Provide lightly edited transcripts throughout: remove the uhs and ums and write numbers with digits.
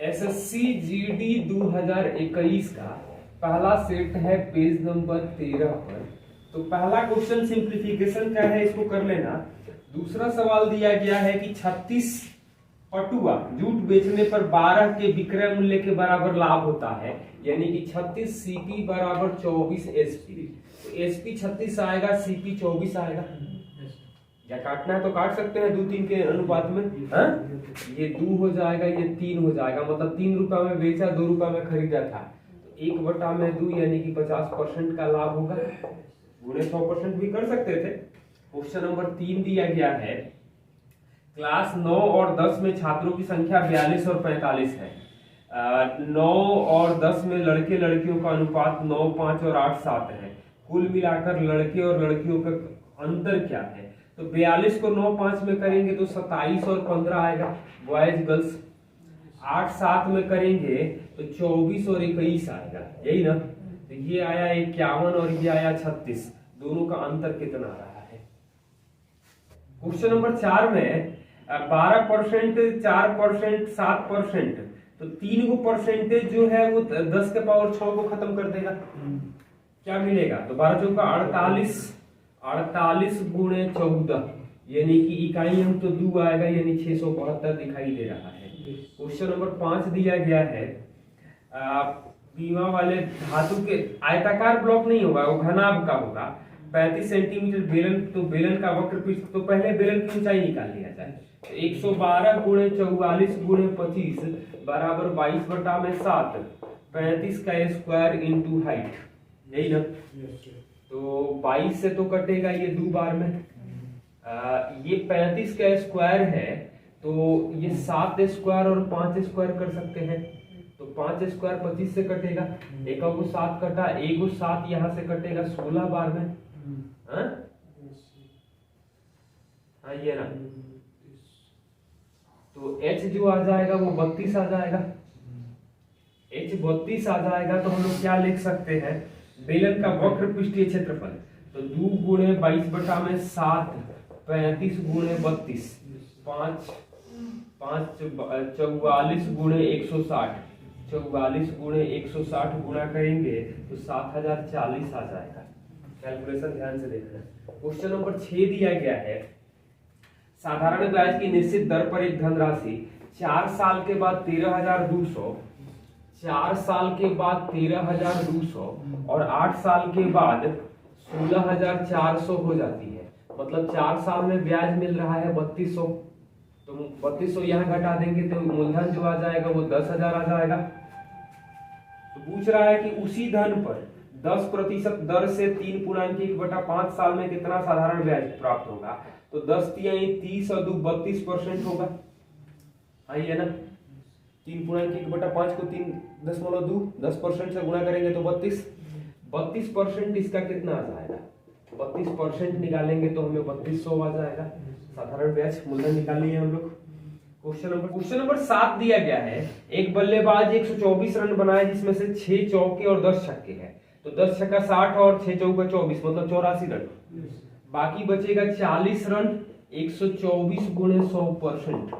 SSC GD 2021 का पहला set है पेज नंबर 13 पर। तो पहला क्वेश्चन सिंप्लीफिकेशन का है, इसको कर लेना। दूसरा सवाल दिया गया है कि 36 पटुआ जूट बेचने पर 12 के विक्रय मूल्य के बराबर लाभ होता है, यानी कि 36 सीपी बराबर 24 एसपी। तो एसपी 36 आएगा, सीपी 24 आएगा। या काटना है तो काट सकते हैं 2-3 के अनुपात में। हाँ? ये 2 हो जाएगा, ये 3 हो जाएगा। मतलब 3 रुपया में बेचा, 2 रुपया में खरीदा था, तो 1/2 यानी कि 50% का लाभ होगा। गुणे 100% भी कर सकते थे। क्वेश्चन नंबर 3 दिया गया है, क्लास 9 और 10 में छात्रों की संख्या 42 और 45 है। 9 और 10 में लड़के लड़कियों का अनुपात 9, 5 और 8, 7 है। कुल मिलाकर लड़के और लड़कियों का अंतर क्या है? तो 42 को 9, 5 में करेंगे तो 27 और 15 आएगा, बॉयज गर्ल्स। 8, 7 में करेंगे तो 24 और 21 आएगा, यही ना। तो ये आया 51 और ये आया 36। दोनों का अंतर कितना आ रहा है? क्वेश्चन नंबर 4 में 12%, 4%, 7%, तो 3 को परसेंटेज जो है वो 10 के पावर 6 को खत्म कर देगा। क्या मिलेगा? तो 12 चौका 48, 48 गुणे 14, यानी कि इकाई अंक तो 2 आएगा, यानी 672 दिखाई दे रहा है। क्वेश्चन नंबर 5 दिया गया है, बीमा वाले धातु के आयताकार ब्लॉक नहीं होगा, वो घनाभ का होगा। 35 सेंटीमीटर बेलन, तो बेलन का वक्र पृष्ठ, तो पहले बेलन की ऊंचाई निकाल लिया जाए। तो 112 गुणे 44 गुणे 25 बराबर 22/7, 35 का स्क्वायर इंटू हाइट, यही ना। तो 22 से तो कटेगा ये 2 बार में। ये 35 का स्क्वायर है, तो ये 7 स्क्वायर और 5 स्क्वायर कर सकते हैं। तो 5 स्क्वायर 25 से कटेगा, एक को 7 कटा, एक को 7 यहाँ से कटेगा 16 बार में। हाँ, ये ना। तो h जो आ जाएगा वो 32 आ जाएगा। h 32 आ जाएगा, तो हम लोग क्या लिख सकते हैं? बेलन का वक्र पृष्ठीय क्षेत्रफल, तो 2 गुणे 22/7, 35 गुणे 32, 5 44 गुणे 160, 44 गुणे 160 गुणा करेंगे तो 7040 आ जाएगा। कैलकुलेशन ध्यान से देखना। क्वेश्चन नंबर 6 दिया गया है, साधारण ब्याज की निश्चित दर पर एक धनराशि 4 साल के बाद 13,200, 4 साल के बाद 13,200 और 8 साल के बाद 16,400 हो जाती है। मतलब 4 साल में ब्याज मिल रहा है 3200, तो 3200 यहाँ घटा देंगे तो मूलधन जो आ जाएगा वो 10,000 आ जाएगा। तो पूछ रहा है कि उसी धन पर 10% दर से 3.1/5 साल में कितना साधारण ब्याज प्राप्त होगा? तो 10 तिहाई 30 और 2 32% होगा। है ना। 3.1/5 को 3.2 10% से गुणा करेंगे तो 32% इसका कितना आ जाएगा? 32% निकालेंगे तो हमें 3200 आ जाएगा साधारण ब्याज। मूलधन निकाल लिए हम लोग। क्वेश्चन नंबर 7 दिया गया है, एक बल्लेबाज 124 रन बनाए जिसमें से 6 चौके और 10 छक्के हैं। तो 10 छक्का 60 और 6 चौका 24, मतलब 84 रन। बाकी बचेगा 40 रन। 124 गुणे 100%,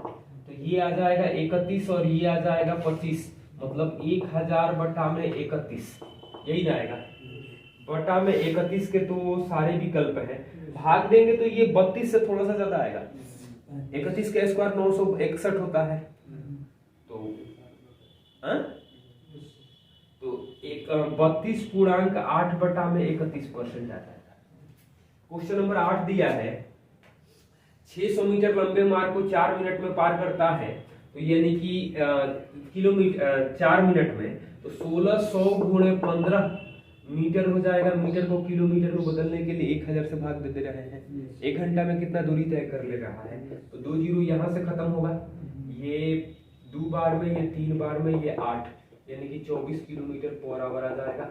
तो ये आ जाएगा 31 और ये आ जाएगा 25, मतलब 1000/31, यही जाएगा। बटा में 31 के तो सारे विकल्प हैं, भाग देंगे तो ये 32 से थोड़ा सा ज्यादा आएगा। 31 का स्क्वायर 961 होता है। तो तो 32.8/31% आ जाएगा। क्वेश्चन नंबर 8 दिया है, 600 मीटर लंबे मार्ग को 4 मिनट में पार करता है, तो यानी कि किलोमीटर 4 मिनट में, तो 1600 गुणे 15 मीटर हो जाएगा। मीटर को किलोमीटर में बदलने के लिए 1000 से भाग देते रहे हैं। 1 घंटा में कितना दूरी तय कर ले रहा है? तो 2 जीरो यहाँ से खत्म होगा, ये 2 बार में, ये 3 बार में, ये 8, यानी कि 24 किलोमीटर पर आवर आ जाएगा।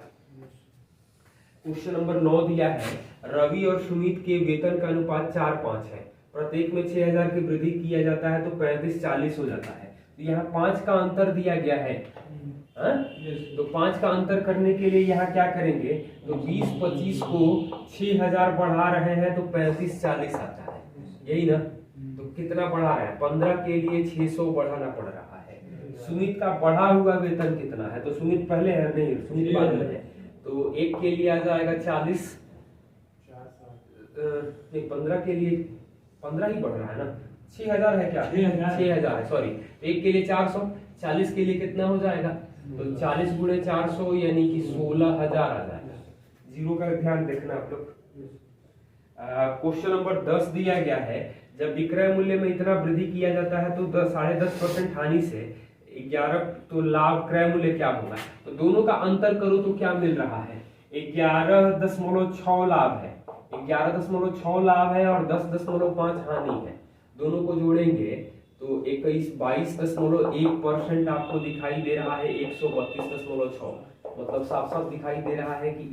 क्वेश्चन नंबर 9 दिया है, रवि और सुमित के वेतन का अनुपात 4:5 है। प्रत्येक में 6000 की वृद्धि किया जाता है तो 35-40 हो जाता है। तो यहाँ 5 का अंतर दिया गया है। तो 5 का अंतर करने के लिए यहाँ क्या करेंगे? तो 20-25 को 6000 बढ़ा रहे हैं तो 35-40 आता है, यही ना। तो कितना बढ़ा रहे हैं? 15 के लिए 600 बढ़ाना पड़ रहा है। सुमित का बढ़ा हुआ वेतन कितना है, तो सुमित पहले है, नहीं सुमित बाद में है, तो एक के लिए आ जाएगा 40, नहीं 15 के लिए 15 ही बढ़ रहा है ना, 6000 है क्या, 6000 है सॉरी, एक के लिए 400, 40 के लिए कितना हो जाएगा, तो 40 गुणे 400 यानी कि 16000 आ जाएगा। जीरो का ध्यान देखना आप लोग। क्वेश्चन नंबर 10 दिया गया है, जब विक्रय मूल्य में इतना वृद्धि किया जाता है तो 10.5% हानि से 11 तो लाभ क्रय मूल्य क्या होगा, तो दोनों का अंतर करो तो क्या मिल रहा है, 11.6 लाभ है, 11.6 लाभ है और 10.5 हानि है, दोनों को जोड़ेंगे तो 22.1% आपको दिखाई दे रहा है 132.6, मतलब साफ साफ दिखाई दे रहा है कि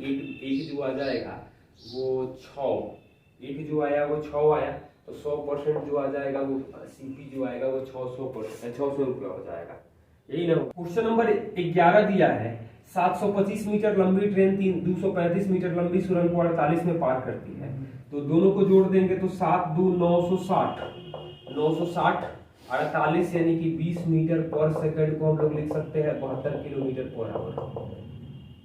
एक जो आ जाएगा वो 6, एक जो आया वो 6 आया, तो 100% जो आ जाएगा वो सीपी जो आएगा वो 600 रुपया हो जाएगा, यही ना। क्वेश्चन नंबर 11 दिया है, 725 मीटर लंबी ट्रेन 235 मीटर लंबी सुरंग को 48 में पार करती है, तो दोनों को जोड़ देंगे तो 7 2 960, 48 यानी कि 20 मीटर पर सेकंड को हम लोग लिख सकते हैं 72 किलोमीटर पर आवर,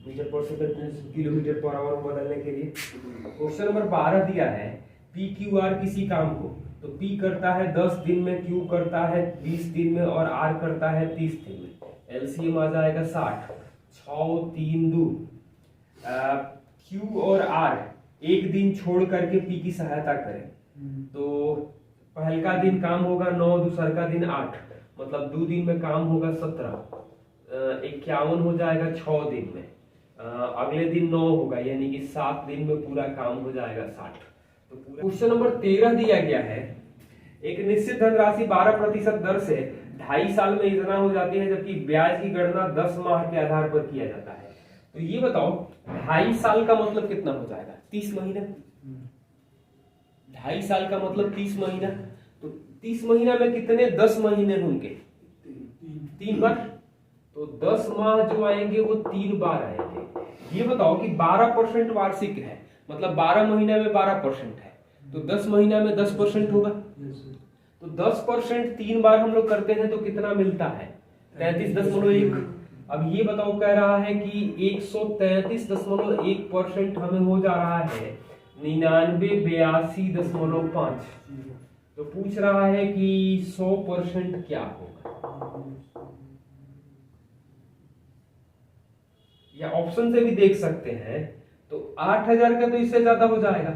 मीटर पर सेकंड किलोमीटर पर आवर बदलने के लिए। क्वेश्चन नंबर 12 दिया है, पी क्यू आर किसी काम को, तो पी करता है 10 दिन में, क्यू करता है 20 दिन में और आर करता है 30 दिन में, एलसीएम आ जाएगा 60, 6 3 2, क्यू और आर एक दिन छोड़ करके पी की सहायता करें, तो पहल का दिन काम होगा 9, दूसर का दिन 8, मतलब 2 दिन में काम होगा 17, 51 हो जाएगा 6 दिन में, अगले दिन 9 होगा यानी कि 7 दिन में पूरा काम हो जाएगा 60। तो पूरा क्वेश्चन नंबर 13 दिया गया है, एक निश्चित धनराशि 12% दर से 2.5 साल में इतना हो जाती है, जबकि ब्याज की गणना 10 माह के आधार पर किया जाता है, तो ये बताओ 2.5 साल का मतलब कितना हो जाएगा, 30 महीना, 2.5 साल का मतलब 30 महीना, तो 30 महीना में कितने 10 महीने होंगे, 3 बार, तो 10 माह जो आएंगे वो 3 बार आएंगे। ये बताओ कि 12% वार्षिक है, मतलब 12 महीना में 12% है, तो 10 महीना में 10% होगा, तो 10% 3 बार हम लोग करते हैं तो कितना मिलता है 33.1। अब ये बताओ कह रहा है कि 133.1% हमें हो जा रहा है 9982.5, तो पूछ रहा है कि 100% क्या होगा, या ऑप्शन से भी देख सकते हैं, तो 8000 का तो इससे ज्यादा हो जाएगा,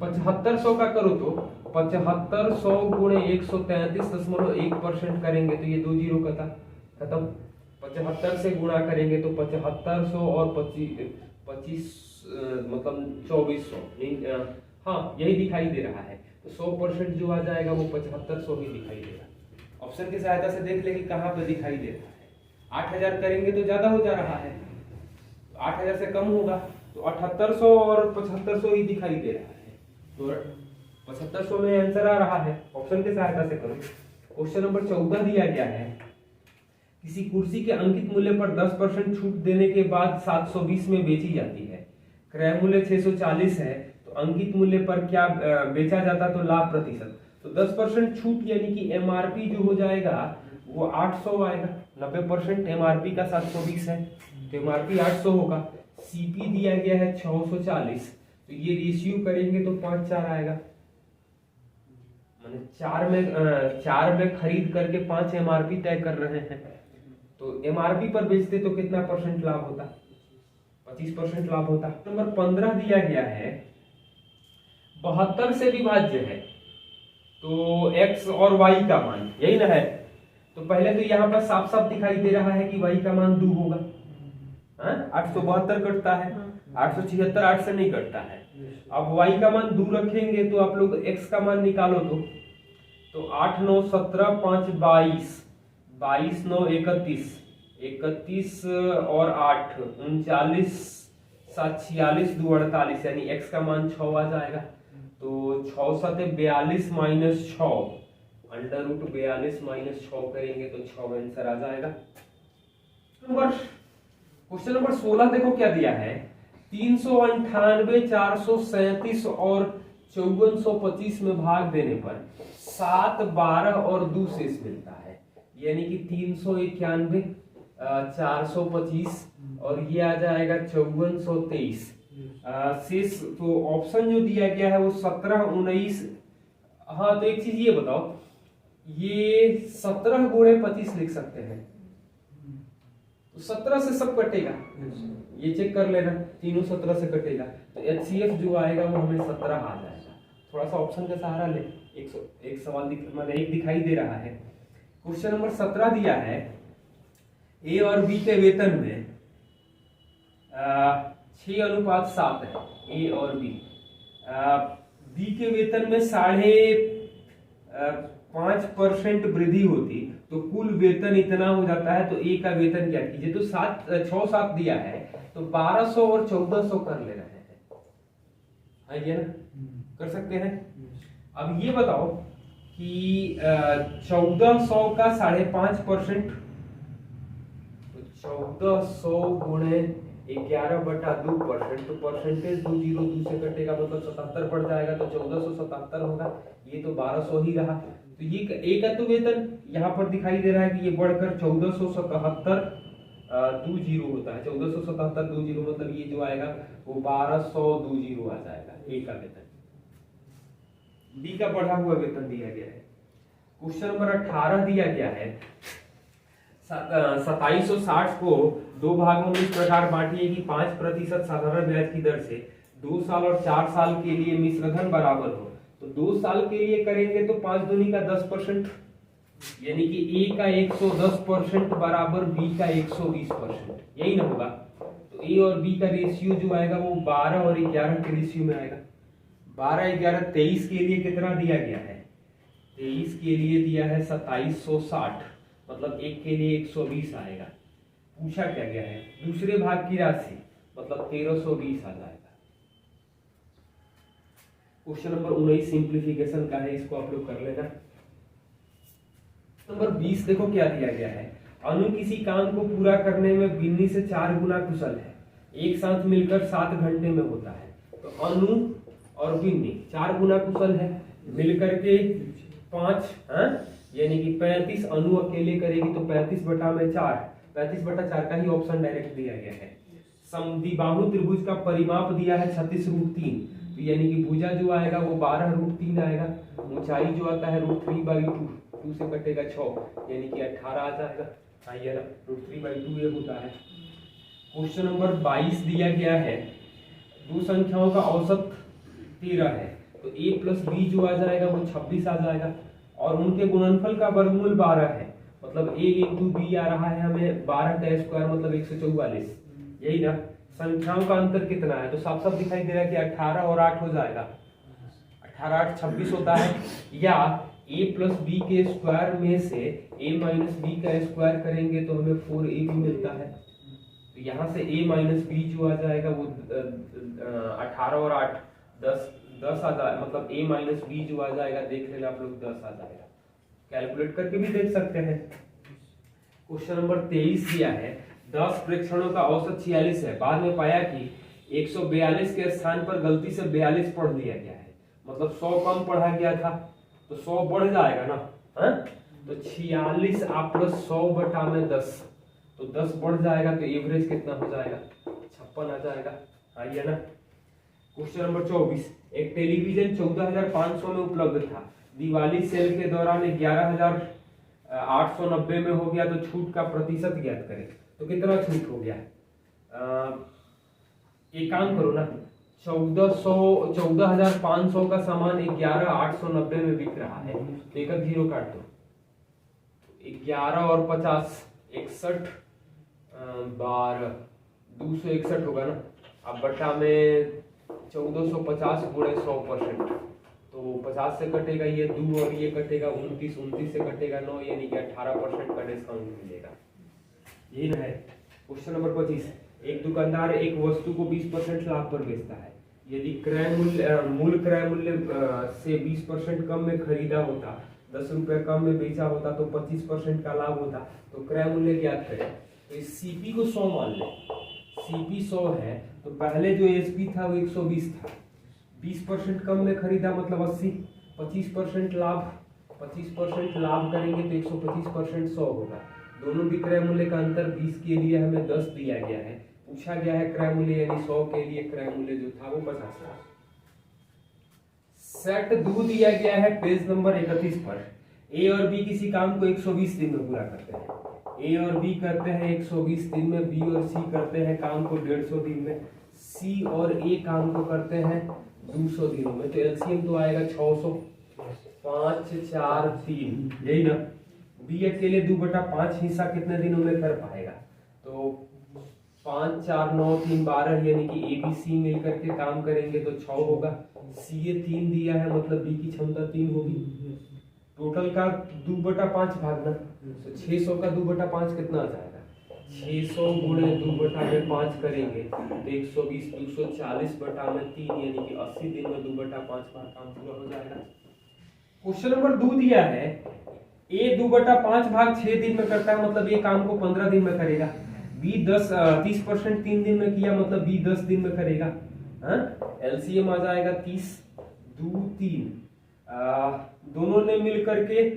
7500 का करो तो 7500 गुणे 133.1% करेंगे तो ये 2 जीरो का था खत्म, 75 से गुणा करेंगे तो 7500 और 25 मतलब 2400, हाँ यही दिखाई दे रहा है, तो 100% जो आ जाएगा वो 7500 ही दिखाई देगा। ऑप्शन की सहायता से देख ले कि कहाँ पे दिखाई दे रहा है, 8000 करेंगे तो ज्यादा हो जा रहा है, 8000 से कम होगा तो 7800 और 7500 ही दिखाई दे रहा है, तो 7500 में आंसर आ रहा है, ऑप्शन की सहायता से करो। क्वेश्चन नंबर 14 दिया गया है, किसी कुर्सी के अंकित मूल्य पर 10% छूट देने के बाद 720 में बेची जाती है, क्रय मूल्य 640 है, तो अंकित मूल्य पर क्या बेचा जाता तो लाभ प्रतिशत, तो 10% छूट यानी कि एमआरपी जो हो जाएगा वो 800 आएगा, 90% एमआरपी का 720 है, तो एमआरपी 800 होगा, सीपी दिया गया है 640, तो ये रेशियो करेंगे तो 5-4 आएगा, माने 4 में खरीद करके 5 एमआरपी तय कर रहे हैं, तो एमआरपी पर बेचते तो कितना परसेंट लाभ होता, 25% लाभ होता। नंबर 15 दिया गया है, 72 से विभाज्य है, तो x और y का मान यही ना है, तो पहले तो यहाँ पर साफ साफ दिखाई दे रहा है कि y का मान 2 होगा, 872 कटता है, 876 8 से नहीं कटता है, अब y का मान 2 रखेंगे तो आप लोग x का मान निकालो तो 8 9 17 5 22, 22 9 31, 31 और 8 39, 7 46 2 48, यानी x का मान 6 आ जाएगा, तो 6 7 42 माइनस 6, अंडर रूट 42 माइनस 6 करेंगे तो 6 आंसर आ जाएगा। क्वेश्चन नंबर 16 देखो क्या दिया है, 398 437 और 5425 में भाग देने पर 7 12 और 2 शेष मिलता है, यानी कि 391, 425 और ये आ जाएगा 5423। शेष तो ऑप्शन जो दिया गया है वो 17, 19। हाँ, तो एक चीज ये बताओ, ये 17 गुणे 25 लिख सकते हैं, तो 17 से सब कटेगा, ये चेक कर लेना, तीनों 17 से कटेगा, तो HCF जो आएगा वो हमें 17 आ जाएगा। थोड़ा सा ऑप्शन का सहारा ले, एक सवाल मतलब एक दिखाई दे रहा है। क्वेश्चन नंबर 17 दिया है, ए और बी के वेतन में 6:7 है, ए और बी। बी के वेतन में 5.5% वृद्धि होती तो कुल वेतन इतना हो जाता है, तो ए का वेतन क्या कीजिए, तो 6-7 दिया है, तो 1200 और 1400 कर ले रहे हैं, आइए ना, कर सकते हैं। अब ये बताओ कि 1400 का 5.5%, तो 1400 गुणे 11/2%, तो परसेंटेज 202 से कटेगा, मतलब 77 पड़ जाएगा, तो 1477 होगा, ये तो 1200 ही रहा। तो ये एक का तो वेतन यहाँ पर दिखाई दे रहा है कि ये बढ़कर 1477 होता है, 1477 मतलब ये जो आएगा वो 1200 आ जाएगा, ए का वेतन। बी का बढ़ा हुआ वेतन दिया गया है। क्वेश्चन नंबर 18 दिया गया है, 2760 को 2 भागों में इस प्रकार बांटिए कि 5% साधारण ब्याज की दर से 2 साल और 4 साल के लिए मिश्रधन बराबर हो। तो 2 साल के लिए करेंगे तो 5 दूनी का 10%, यानी कि ए का 110% बराबर बी का 120%, यही ना होगा। तो ए और बी का रेशियो जो आएगा वो 12 और 11 के रेशियो में आएगा। 12, 11, 23 के लिए कितना दिया गया है, 23 के लिए दिया है 2760, मतलब एक के लिए 120 आएगा। पूछा क्या गया है, दूसरे भाग की राशि, मतलब 1320 आ जाएगा। क्वेश्चन नंबर 19 सिंप्लीफिकेशन का है, इसको आप लोग कर लेना। नंबर 20 देखो क्या दिया गया है, अनु किसी काम को पूरा करने में बिन्नी से 4 गुना कुशल है, एक साथ मिलकर 7 घंटे में होता है। तो अनु और बिन्नी 4 गुना कुशल है, मिलकर के 5, यानी कि 35। अनु अकेले करेगी तो 35/4, 35/4 का ही ऑप्शन डायरेक्ट दिया गया है। समद्विबाहु त्रिभुज का परिमाप दिया है 36√3, तो यानी कि भुजा जो आएगा वो 12√3 आएगा। ऊंचाई जो आता है √3/2, 2 से कटेगा 6, यानी कि 18 आ जाएगा। आइए ना, √3/2 ये होता है। क्वेश्चन नंबर 22 दिया गया है, दो संख्याओं का औसत 13 है, तो a प्लस b जो आ जाएगा वो 26 आ जाएगा, और उनके गुणनफल का वर्गमूल 12 है, मतलब a इंटू बी आ रहा है हमें 12 का स्क्वायर मतलब 144, यही ना। संख्याओं का अंतर कितना है, तो साफ साफ दिखाई दे रहा है कि 18 और 8 हो जाएगा, 18 8 26 होता है। या a प्लस बी के स्क्वायर में से a माइनस बी का स्क्वायर करेंगे तो हमें 4ab मिलता है। तो यहाँ से a माइनस बी जो आ जाएगा वो 18 और 8 10 आ जाएगा, मतलब a माइनस बी जो आ जाएगा, देख लेना आप लोग, 10 आ जाएगा। कैलकुलेट करके भी देख सकते हैं। क्वेश्चन नंबर 23 दिया है, 10 प्रेक्षणों का औसत 46 है, बाद में पाया कि 142 के स्थान पर गलती से 42 पढ़ लिया गया है, मतलब 100 कम पढ़ा गया था, तो 100 बढ़ जाएगा ना, तो 46 आप प्लस 100/10, तो 10 बढ़ जाएगा, तो एवरेज कितना हो जाएगा, 56 आ जाएगा। आइए ना। क्वेश्चन नंबर 24, एक टेलीविजन 14,500 में उपलब्ध था, दिवाली सेल के दौरान 11,890 में हो गया, तो छूट का प्रतिशत ज्ञात करें। तो कितना छूट हो गया, एक काम करो ना, 14,500 का सामान 11,890 में बिक रहा है, तो एक 0 काट दो, 11 और 50 61, 12 261 होगा ना। अब बटा में 1450 गुणे 100%, तो 50 से कटेगा ये 2 और ये कटेगा 29 से कटेगा 9, यानी कि 18% का डिस्काउंट मिलेगा, यही ना है। क्वेश्चन नंबर 25, एक दुकानदार एक वस्तु को 20% लाभ पर बेचता है, यदि मूल क्रय मूल्य से 20% कम में खरीदा होता, 10 रुपए कम में बेचा होता तो 25% का लाभ होता, तो क्रय मूल्य ज्ञात करें। तो इस सीपी को 100 मान लें, सीपी 100 है, तो पहले जो एसपी था वो 120 था, 20% कम में खरीदा मतलब 80, 25% लाभ 25% लाभ करेंगे तो 125% 100 होगा। दोनों विक्रय मूल्य का अंतर 20 के लिए हमें 10 दिया गया है। पूछा गया है क्रय मूल्य यानी 100 के लिए क्रय मूल्य जो था वो 50 था। सेट 2 दिया गया है पेज नंबर 31 पर। ए और बी किसी काम को 120 दिन में पूरा करते हैं। ए और बी करते हैं 120 दिन में, बी और सी करते हैं काम को 150 दिन में, सी और ए काम को करते हैं 200 दिनों में। तो एलसीएम तो आएगा 600, 5 4 3, यही ना। बी अकेले 2/5 हिस्सा कितने दिनों में कर पाएगा? तो 5 4 9 3 12, यानी कि ए बी सी मिलकर के काम करेंगे तो 6 होगा। सी ए 3 दिया है मतलब बी की क्षमता 3 होगी। टोटल का 2/5 भागना, तो 600 का 2/5 कितना आ जाएगा? 600 गुणे 2/5 करेंगे तो 120, 240/3 यानी कि 80 दिन में 2/5 बार काम पूरा हो जाएगा। क्वेश्चन नंबर 2 दिया है ए 2/5 भाग 6 दिन में करता है मतलब ये काम को 15 दिन में करेगा। बी 30% 3 दिन में किया मतलब बी 10 दिन में करेगा। एलसीएम आ जाएगा 30, 2 3, दोनों ने मिलकर के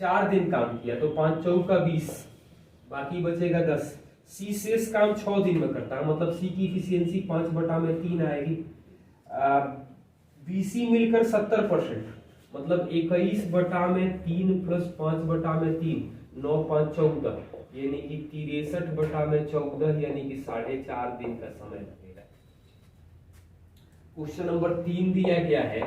4 दिन काम किया तो 5 4 20, बाकी बचेगा 10। सी शेष काम 6 दिन में करता है मतलब सी की इफिशियंसी 5/3 आएगी। बीसी मिलकर 70% मतलब 21/3 प्लस 5/3, 9 5 14, यानी कि 63/14 यानी कि 4.5 दिन का समय लगेगा। क्वेश्चन नंबर 3 दिया गया है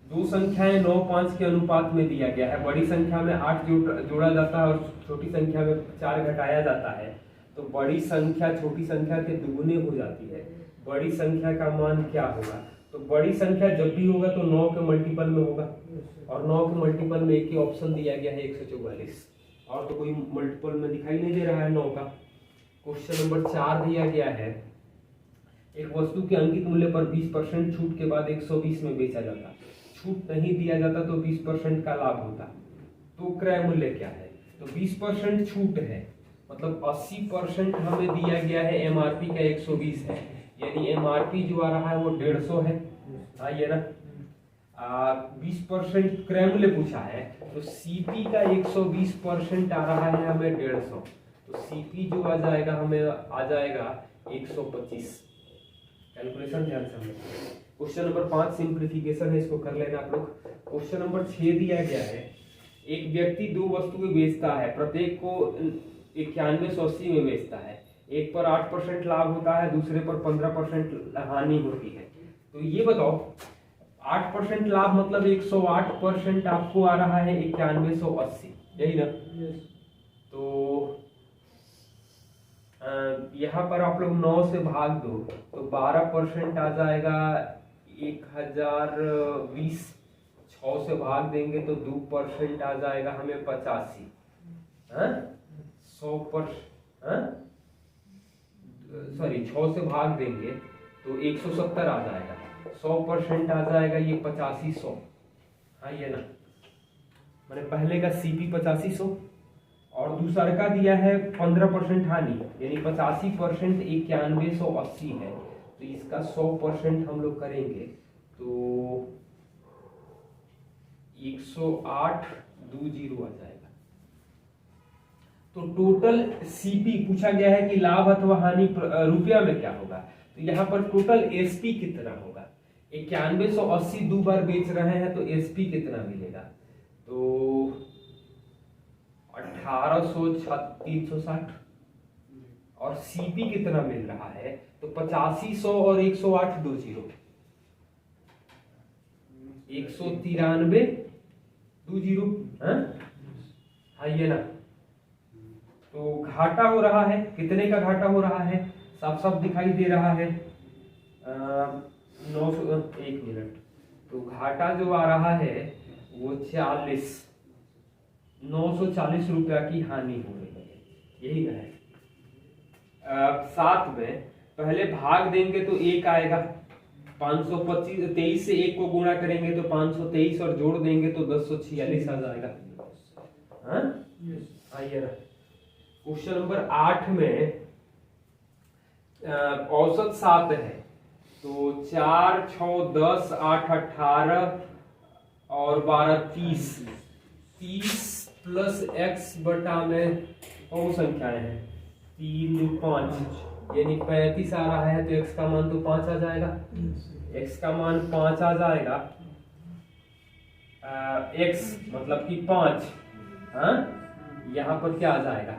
दो संख्याएं 9 5 के अनुपात में दिया गया है। बड़ी संख्या में 8 जोड़ा जाता है और छोटी संख्या में 4 घटाया जाता है। तो बड़ी संख्या छोटी संख्या के दुगुने हो जाती है। बड़ी संख्या का मान क्या होगा? तो बड़ी संख्या जब भी होगा तो 9 के मल्टीपल में होगा और 9 के मल्टीपल में एक ही ऑप्शन दिया गया है 144, और तो कोई मल्टीपल में दिखाई नहीं दे रहा है 9 का। क्वेश्चन नंबर 4 दिया गया है एक वस्तु के अंकित मूल्य पर 20% छूट के बाद 120 में बेचा जाता, छूट नहीं दिया जाता तो 20% का लाभ होता, तो क्रय मूल्य क्या है? तो 20% छूट है मतलब 80% हमें दिया गया है, एमआरपी का 120 है, यानी एमआरपी जो आ रहा है वो 150 है। ये ना 20% क्रय मूल्य पूछा है तो सीपी का 120% आ रहा है हमें 150, तो सीपी जो आ जाएगा हमें आ जाएगा 125। कैलकुलेशन ध्यान से हमें। क्वेश्चन नंबर 5 सिंप्लीफिकेशन है, इसको कर लेना आप लोग। क्वेश्चन नंबर 6 दिया गया है एक व्यक्ति 2 वस्तुएं बेचता है, प्रत्येक को 9180 में बेचता है। एक पर 8% लाभ होता है, दूसरे पर 15% हानि होती है। तो ये बताओ 8% लाभ मतलब 108% आपको आ रहा है 9180, यही ना। तो यहाँ पर आप लोग 9 से भाग दो तो 12% आ जाएगा 1020, 6 से भाग देंगे तो 2% आ जाएगा हमें 85, 6 से भाग देंगे तो 170 आ जाएगा, 100% आ जाएगा ये 8500। ये ना मैंने पहले का सीपी 8500 और दूसरा का दिया है 15% हानि, यानी 85% 9180 है। तो इसका 100% हम लोग करेंगे तो 10820 आ जाएगा। तो टोटल सीपी पूछा गया है कि लाभ अथवा हानि रुपया में क्या होगा, तो यहाँ पर टोटल एसपी कितना होगा? 9180 दो बार बेच रहे हैं तो एसपी कितना मिलेगा? तो 1860 और सीपी कितना मिल रहा है? तो 8500 और 10820, 19320। ये ना। तो घाटा हो रहा है, कितने का घाटा हो रहा है? साफ साफ दिखाई दे रहा है 900, एक मिनट। तो घाटा जो आ रहा है वो 940 रुपया की हानि हो रही है, यही है। 7 में पहले भाग देंगे तो 1 आएगा, 525, 23 से 1 को गुणा करेंगे तो 523 और जोड़ देंगे तो 1046 आ जाएगा। क्वेश्चन नंबर 8 में औसत 7 है तो 4 6 10 8 18 और 12 30, 30 प्लस x बटा में कौन संख्याएं हैं 3 2 5 यानी 35 आ रहा है, तो x का मान तो 5 आ जाएगा, x का मान 5 आ जाएगा। x मतलब कि 5, हाँ यहाँ पर क्या आ जाएगा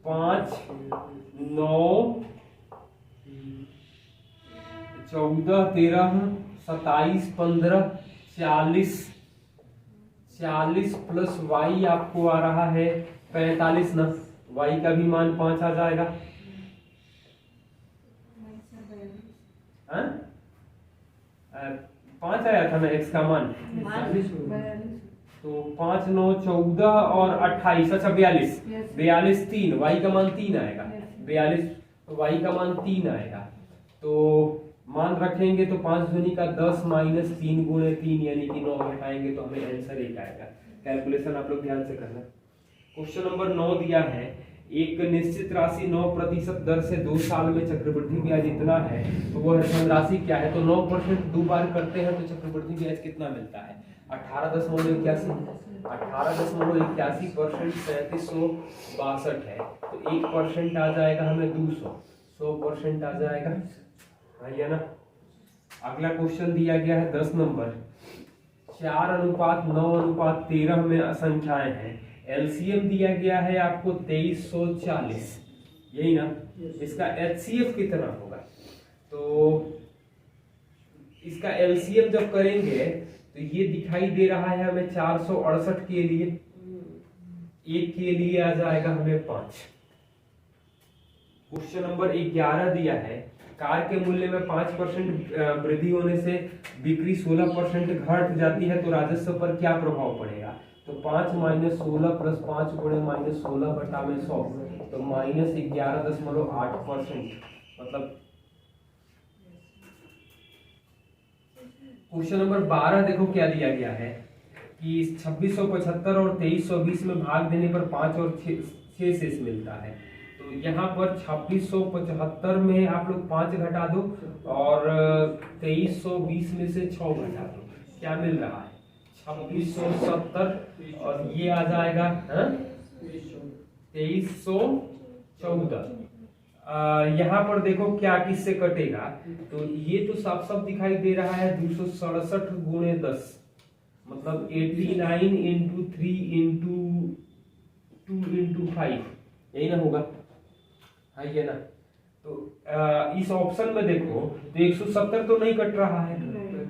5 9 14 13 27 15 40 प्लस y आपको आ रहा है 45 ना, y का भी मान 5 आ जाएगा। हाँ 5 आया था ना x का मान, तो 5 9 14 और 28, अच्छा 42 3, y का मान 3 आएगा, 42 y का मान 3 आएगा। तो मान रखेंगे तो 5 दूनी का 10 माइनस 3 गुणे 3 यानी कि 9 घटाएंगे तो हमें आंसर 1 आएगा। कैलकुलेशन आप लोग ध्यान से करना। क्वेश्चन नंबर 9 दिया है, एक निश्चित राशि 9% दर से 2 साल में चक्रवृद्धि ब्याज इतना है, तो वह धनराशि क्या है। तो 9% 2 बार करते हैं तो चक्रवृद्धि ब्याज कितना मिलता है 18.81, 18.81% 3762 है, तो 1% आ जाएगा हमें 200, 100% आ जाएगा, है ना। अगला क्वेश्चन दिया गया है 10 नंबर, 4:9:13 में संख्याएं हैं, एलसीएम दिया गया है आपको 2340, यही ना। इसका एचसीएफ कितना होगा, तो इसका एलसीएम जब करेंगे तो ये दिखाई दे रहा है हमें 468 के लिए, एक के लिए आ जाएगा हमें 5। क्वेश्चन नंबर 11 दिया है, कार के मूल्य में 5% वृद्धि होने से बिक्री 16% घट जाती है, तो राजस्व पर क्या प्रभाव पड़ेगा। तो 5 - 16 प्लस 5 गुणे -16 बटा में 100, तो -11.8%। मतलब क्वेश्चन नंबर 12 देखो क्या दिया गया है कि 2675 और 2320 में भाग देने पर 5 और 6 शेष मिलता है। तो यहाँ पर 2675 में आप लोग 5 घटा दो और 2320 में से 6 घटा दो, क्या मिल रहा है 2670 और ये आ जाएगा 2314। यहाँ पर देखो क्या किससे कटेगा, तो ये तो साफ साफ दिखाई दे रहा है 267 गुणे 10, मतलब 89 इंटू 3 इंटू 2 इंटू 5, यही ना होगा, है ये ना। तो इस ऑप्शन में देखो तो 170 तो नहीं कट रहा है,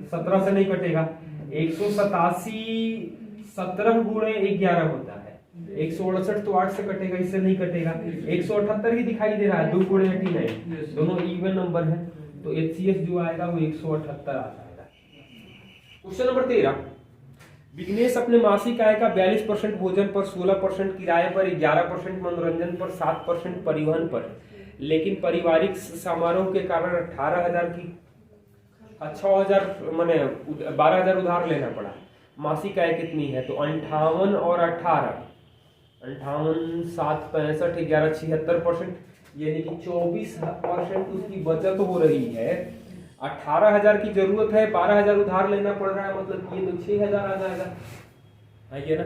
17 से नहीं कटेगा, 187 17 गुणे 11 होता है, 168 तो 8 से कटेगा, इससे नहीं कटेगा, 178 ही दिखाई दे रहा है, 2 गुणे 89, दोनों इवन नंबर है, तो एचसीएफ जो आएगा वो 178 आ जाएगा। क्वेश्चन नंबर 13, विघ्नेश अपने मासिक आय का 42% भोजन पर, 16% किराए पर, 11% मनोरंजन पर, 7% परिवहन पर, लेकिन पारिवारिक समारोह के कारण 18,000 की 6,000 माने 12,000 उधार लेना पड़ा। मासिक आय कितनी है, तो 58 और 18, 58 7 65 11 76%, यानी कि 24% उसकी बचत हो रही है। 18,000 की जरूरत है, 12,000 उधार लेना पड़ रहा है, मतलब ये तो 6,000 आ जाएगा, है ना।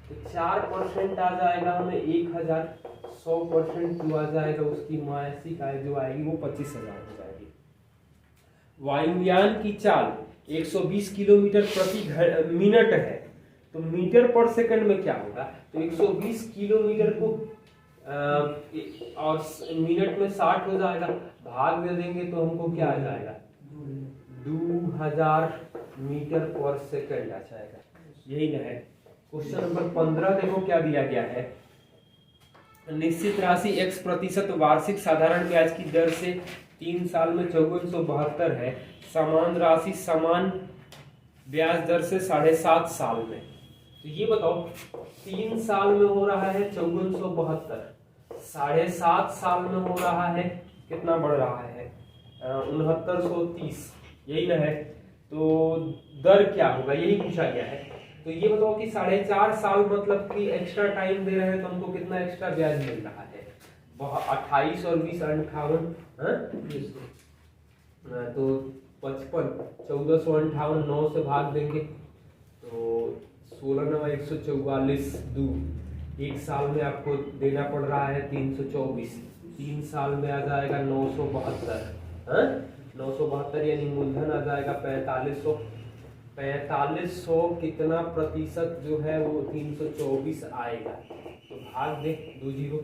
तो 4% आ जाएगा हमें 1,000, 100% जो आ जाएगा उसकी मासिक आय जो आएगी वो 25,000 हो जाएगी। वायुयान की चाल 120 किलोमीटर प्रति मिनट है, तो मीटर पर सेकंड में क्या होगा, तो 120 किलोमीटर को और मिनट में 60 हो जाएगा, भाग दे देंगे तो हमको क्या आ जाएगा 2000 मीटर पर सेकंड आ जाएगा, यही ना है। क्वेश्चन नंबर 15 देखो क्या दिया गया है, निश्चित राशि x% वार्षिक साधारण ब्याज की दर से 3 साल में 5472 है, समान राशि समान ब्याज दर से 7.5 साल में। तो ये बताओ 3 साल में हो रहा है 5472, 7.5 साल में हो रहा है कितना बढ़ रहा है 6930, यही ना है। तो दर क्या होगा यही पूछा गया है। तो ये बताओ कि 4.5 साल मतलब कि एक्स्ट्रा टाइम दे रहे हैं तो हमको कितना एक्स्ट्रा ब्याज मिल रहा है, 28 और 20 58, तो 55, 1458 9 से भाग देंगे तो 16×144 दू, एक साल में आपको देना पड़ रहा है 324, 3 साल में आ जाएगा 972, 972 यानी मूलधन आ जाएगा 4500। 4500 कितना प्रतिशत जो है वो 324 आएगा, तो भाग दे 2 जीरो,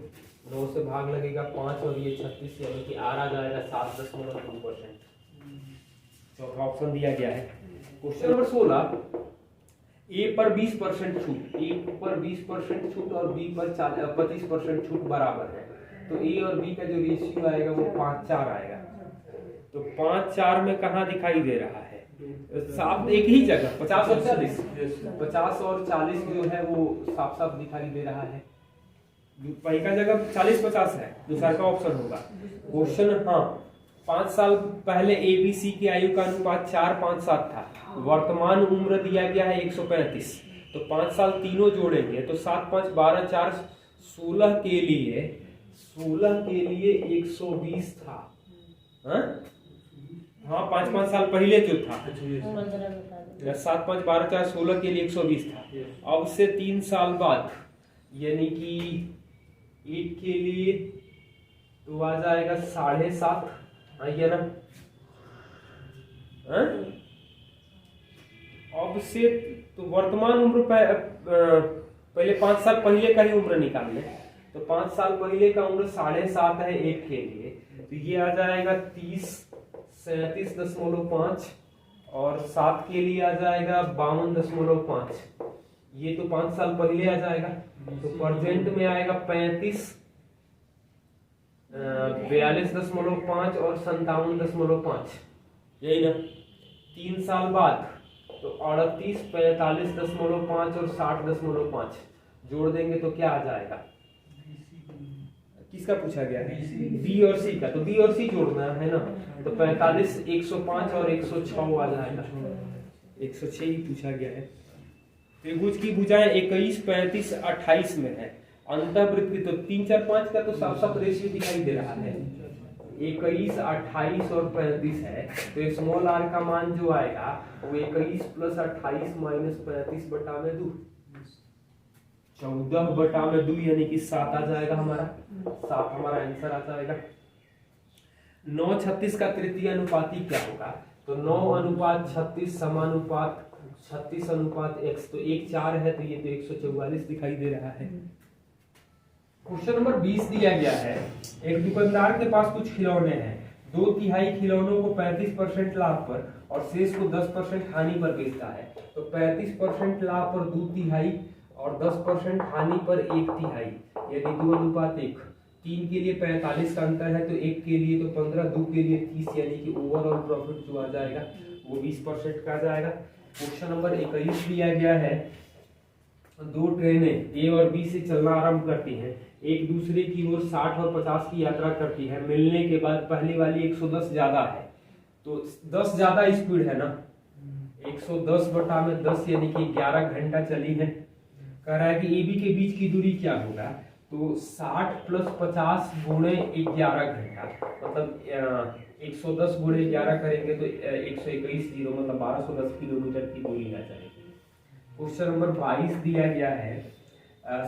9 से भाग लगेगा 5 और ये 36 यानी कि आर आ जाएगा 7.2%। चौथा ऑप्शन दिया गया है। क्वेश्चन नंबर 16, ए पर 20% छूट, ए पर 20% छूट और बी पर 25% छूट बराबर है, तो ए और बी का जो रेशियो आएगा वो 5:4 आएगा। तो 5:4 में कहाँ दिखाई दे रहा है? साफ एक ही जगह 50 और 40, 50 और 40 जो है वो साफ साफ दिखाई दे रहा है। पहली का जगह 40-50 है, दूसरा का ऑप्शन होगा। क्वेश्चन, हाँ, 5 साल पहले एबीसी की आयु का अनुपात 4:5:7 था, वर्तमान उम्र दिया गया है 135, तो 5 साल तीनों जोड़ेंगे तो 7, 5, 12, 4, 16 के लिए 120 था। हाँ 5 साल पहले जो था, 7, 5, 12, 4, 16 के लिए 120 था। अब से 3 साल बाद यानी कि 1 के लिए तो आ जाएगा 7.5, ये ना। अब से तो वर्तमान उम्र पहले 5 साल पहले का ही उम्र निकाल ले, तो 5 साल पहले का उम्र 7.5 है 1 के लिए, तो ये आ जाएगा 37.5 और 7 के लिए आ जाएगा 52.5। ये तो 5 साल पहले आ जाएगा, तो प्रेजेंट में आएगा 35, 42.5 और 57.5, यही ना। 3 साल बाद तो 38, 45.5 और 60.5 जोड़ देंगे तो क्या आ जाएगा? किसका पूछा गया है? बी और सी का, तो बी और सी जोड़ना है ना, तो 45, 105 और 106 आ जाएगा, 106 ही पूछा गया है। त्रिभुज की भुजाएं 21, 35, 28 में है, अंतःवृत्त तो 3, 4, 5 का तो साफ साफ रेशियो दिखाई दे रहा है, 21, 28 और 35 है, तो स्मॉल आर का मान जो आएगा वो 21 + 28 - 35/2, 14/2 यानी कि 7 आ जाएगा हमारा, 7 हमारा आंसर आ जाएगा। 9:36 का तृतीय अनुपाती क्या होगा? तो 9:36 समानुपात 36:x, तो 1:4 है, तो ये तो 144 दिखाई दे रहा है। क्वेश्चन नंबर 20 दिया गया है, एक दुकानदार के पास कुछ खिलौने हैं, 2/3 खिलौनों को 35% लाभ पर और शेष को 10% हानि पर बेचता है, तो 35% लाभ पर 2/3 और 10% हानि पर 1/3, यानी 2:1। 3 के लिए 45 का अंतर है, तो 1 के लिए तो 15, 2 के लिए 30, यानी कि ओवरऑल प्रॉफिट जो आ जाएगा वो 20% का आ जाएगा। क्वेश्चन नंबर 21 दिया गया है, 2 ट्रेनें ए और बी से चलना आरंभ करती हैं, एक दूसरे की ओर 60 और 50 की यात्रा करती है, मिलने के बाद पहली वाली 110 ज्यादा है, तो 10 ज्यादा स्पीड है ना, 110/10 यानी कि 11 घंटा चली है। कह रहा है कि ए बी के बीच की दूरी क्या होगा? तो 60 + 50 × 11 घंटा, मतलब 110 × 11 करेंगे तो 121 जीरो, मतलब 1210 किलोमीटर की दूरी आ जाएगी। क्वेश्चन नंबर 22 दिया गया है,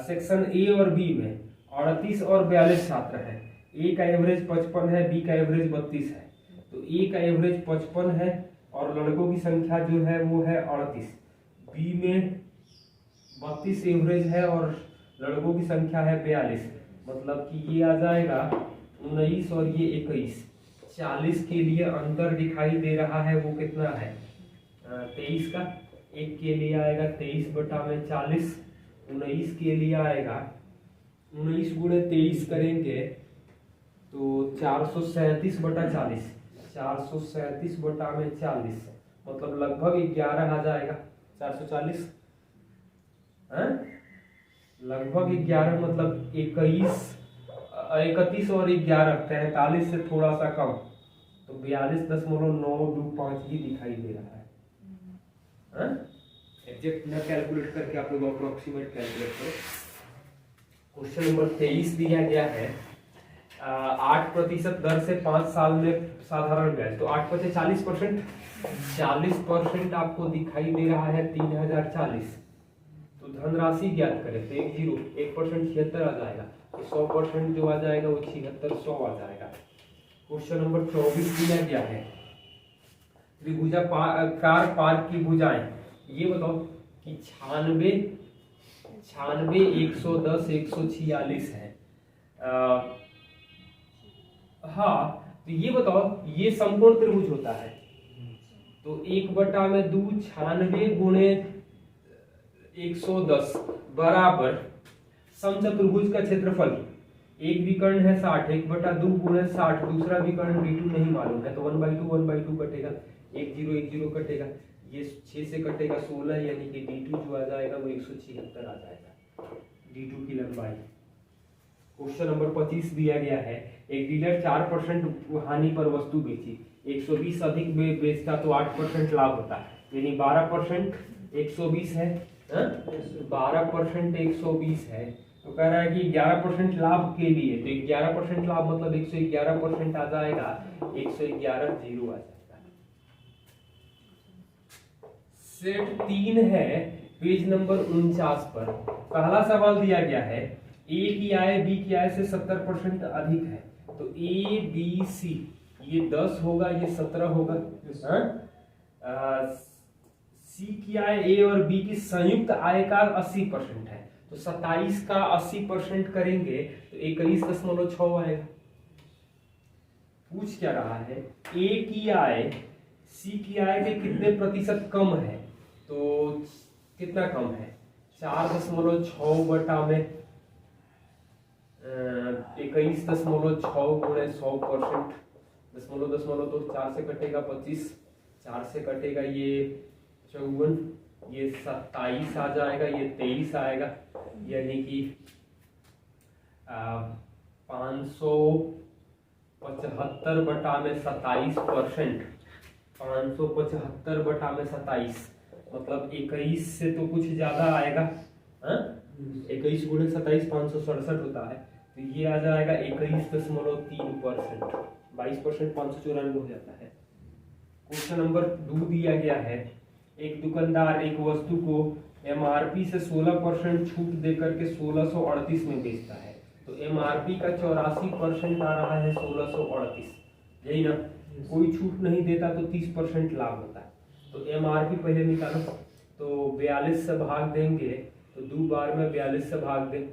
सेक्शन ए और बी में 38 और 42 छात्र हैं, ए का एवरेज 55 है, बी का एवरेज 32 है, तो ए का एवरेज 55 है और लड़कों की संख्या जो है वो है 38, बी में 32 एवरेज है और लड़कों की संख्या है 42, मतलब कि ये आ जाएगा 19 और ये 21। 40 के लिए अंतर दिखाई दे रहा है, वो कितना है? 23 का। 1 के लिए आएगा 23/40, 19 के लिए आएगा 19 × 23 करेंगे तो 437/40, 437/40, मतलब लगभग 11 आ जाएगा। 440 लगभग 11, मतलब 31 और 11, 43 से थोड़ा सा कम, तो 42.925 ही दिखाई दे रहा है। एग्जैक्ट ना कैलकुलेट करके आप लोग अप्रोक्सीमेट कैलकुलेट करो। क्वेश्चन नंबर 23 दिया गया है, 8% दर से 5 साल में साधारण ब्याज, तो 8 पचे 40%, 40% आपको दिखाई दे रहा है 3040। तो धनराशि ज्ञात करें तो 1% 76 आ जाएगा, तो 100% जो आ जाएगा वो 7600 आ जाएगा। क्वेश्चन नंबर 24 दिया गया है, त्रिभुजाकार पार्क की भुजाएं, ये बताओ कि 96, 110, 146 है। हाँ, तो ये बताओ ये समकोण त्रिभुज होता है, तो 1/2 96 गुणे 110 बराबर समचतुर्भुज का क्षेत्रफल, एक विकर्ण है 60, 1/2 गुणे 60, दूसरा विकर्ण d2 नहीं मालूम है, तो 1/2 कटेगा, 1 0 कटेगा, ये 6 से कटेगा 16, यानी कि d2 जो आ जाएगा वो 176 आ जाएगा, d2 की लंबाई। क्वेश्चन नंबर 25 दिया गया है, एक डीलर 4% हानि पर वस्तु बेची, 120 अधिक बेचता तो 8% लाभ होता है, यानी 12% 120 है, 12% 120 है, तो कह रहा है कि 11% लाभ के लिए, तो 11% लाभ मतलब 111% आ जाएगा, 111 जीरो आ जाएगा। सेट 3 है पेज नंबर 49 पर, पहला सवाल दिया गया है, ए की आय बी की आय से 70% अधिक है, तो ए बी सी ये 10 होगा, ये 17 होगा, सी की आय ए और बी की संयुक्त आय का 80% है, तो 27 का 80% करेंगे तो 21.6 आएगा। पूछ क्या रहा है, ए की आय सी की आय के कितने प्रतिशत कम है, तो कितना कम है, 4.6 बटा में 21.6 गुणे 100%, दशमलव तो 4 से कटेगा 25, 4 से कटेगा ये 54, ये 27 आ जाएगा, ये 23 आएगा, यानी कि 575 बटा में 27%, 575 बटा में 27 मतलब 21 से तो कुछ ज्यादा आएगा, 21 गुणे 27 567 होता है, तो ये आ जाएगा 21.3%, 22% 594 हो जाता है। क्वेश्चन नंबर 2 दिया गया है, एक दुकानदार एक वस्तु को एमआरपी से 16% छूट देकर के 1638 में बेचता है, तो एमआरपी का 84% आ रहा है 1638, यही ना, कोई छूट नहीं देता तो 30% लाभ होता है, तो एमआरपी पहले निकालो, तो 42 से भाग देंगे, तो 2 बार में 42 से भाग दें,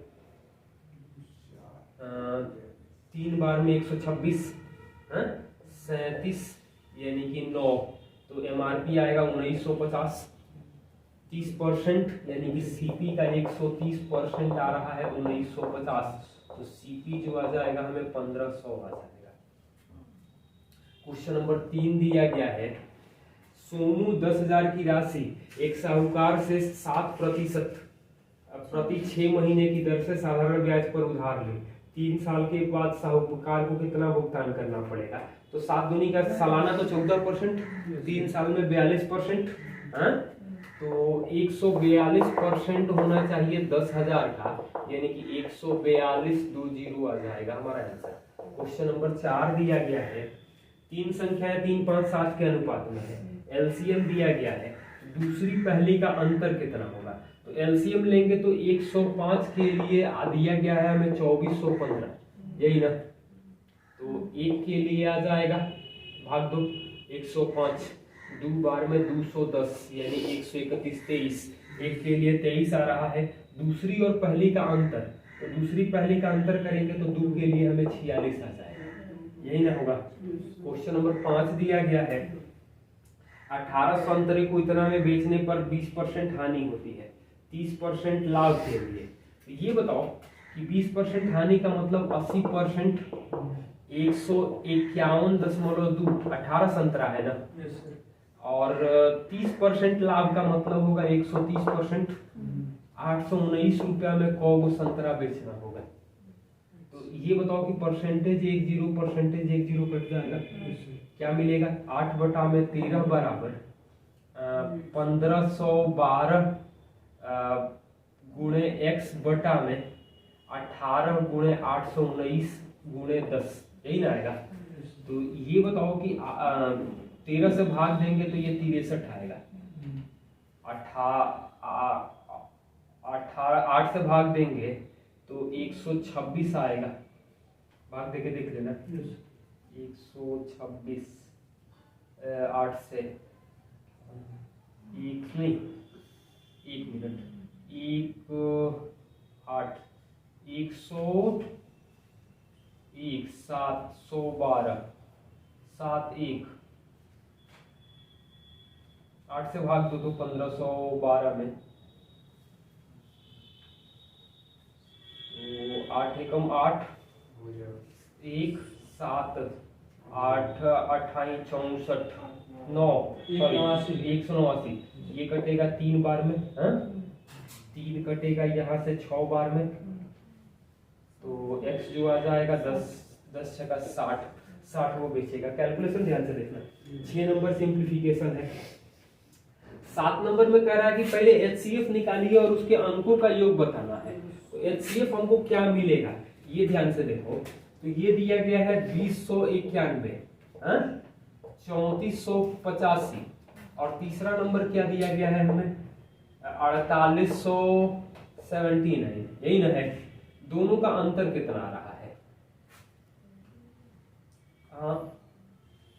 3 बार में 126, 37 यानी कि 9, तो एमआरपी आएगा 1950, 30% यानी कि सीपी का 130% आ रहा है 1950, तो सीपी जो आ जाएगा हमें 1500 आ जाएगा। क्वेश्चन नंबर 3 दिया गया है, सोमू 10,000 की राशि एक साहूकार से 7% प्रति 6 महीने की दर से साधारण ब्याज पर उधार ले, 3 साल के बाद साहूकार को कितना भुगतान करना पड़ेगा, तो 7 दूनी का सालाना तो 14%, 3 साल में 42%, तो 142% होना चाहिए 10,000 का, यानी कि 142 आ जाएगा हमारा आंसर। क्वेश्चन नंबर 4 दिया गया है, 3 संख्याएं 3, 5, 7 के अनुपात में है, एलसीएम दिया गया है, दूसरी पहली का अंतर कितना होगा, तो एलसीएम लेंगे तो 105 के लिए दिया गया है हमें 2415, यही ना, तो 1 के लिए आ जाएगा भाग दो 105, 2 बार में 210 यानी 131, 23, 1 के लिए 23 आ रहा है, दूसरी और पहली का अंतर, तो दूसरी पहली का अंतर करेंगे तो 2 के लिए हमें 46 आ जाएगा, यही ना होगा। क्वेश्चन नंबर 5 दिया गया है, 18 संतरे को इतना में बेचने पर 20% हानि होती है, 30% लाभ के लिए, तो ये बताओ कि 20% हानि का मतलब 80%, 151.2, 18 संतरा है ना, और 30% लाभ का मतलब होगा 130%, 819 रुपया में कौ संतरा बेचना होगा, तो ये बताओ कि परसेंटेज 10% कट जाएगा, क्या मिलेगा, 8 बटा में 13 बराबर 1512 गुणे x बटा में 18 गुणे 819 गुणे 10, यही ना आएगा। तो ये बताओ कि 13 से भाग देंगे तो ये 63 आएगा। 8 से भाग देंगे तो 126 आएगा। भाग देके देख लेना। 126 8 से एक नहीं, 1 मिनट, 8 101 712 7 1 8 से भाग दो तो 1512 में, तो 8 एकम 8 1 7 8 28 64 9 189। ये कटेगा 3 बार में, हाँ 3 कटेगा यहाँ से 6 बार में, तो x जो आ जाएगा 10 छक्का 60 वो बेचेगा। कैलकुलेशन ध्यान से देखना। 6 नंबर सिंप्लीफिकेशन है। 7 नंबर में कह रहा है कि पहले HCF निकालिए और उसके अंकों का योग बताना है। तो HCF हमको क्या मिलेगा ये ध्यान से देखो। तो ये दिया गया है 2091, 3485, और तीसरा नंबर क्या दिया गया है हमें 4879, यही ना है। दोनों का अंतर कितना आ रहा है? हाँ,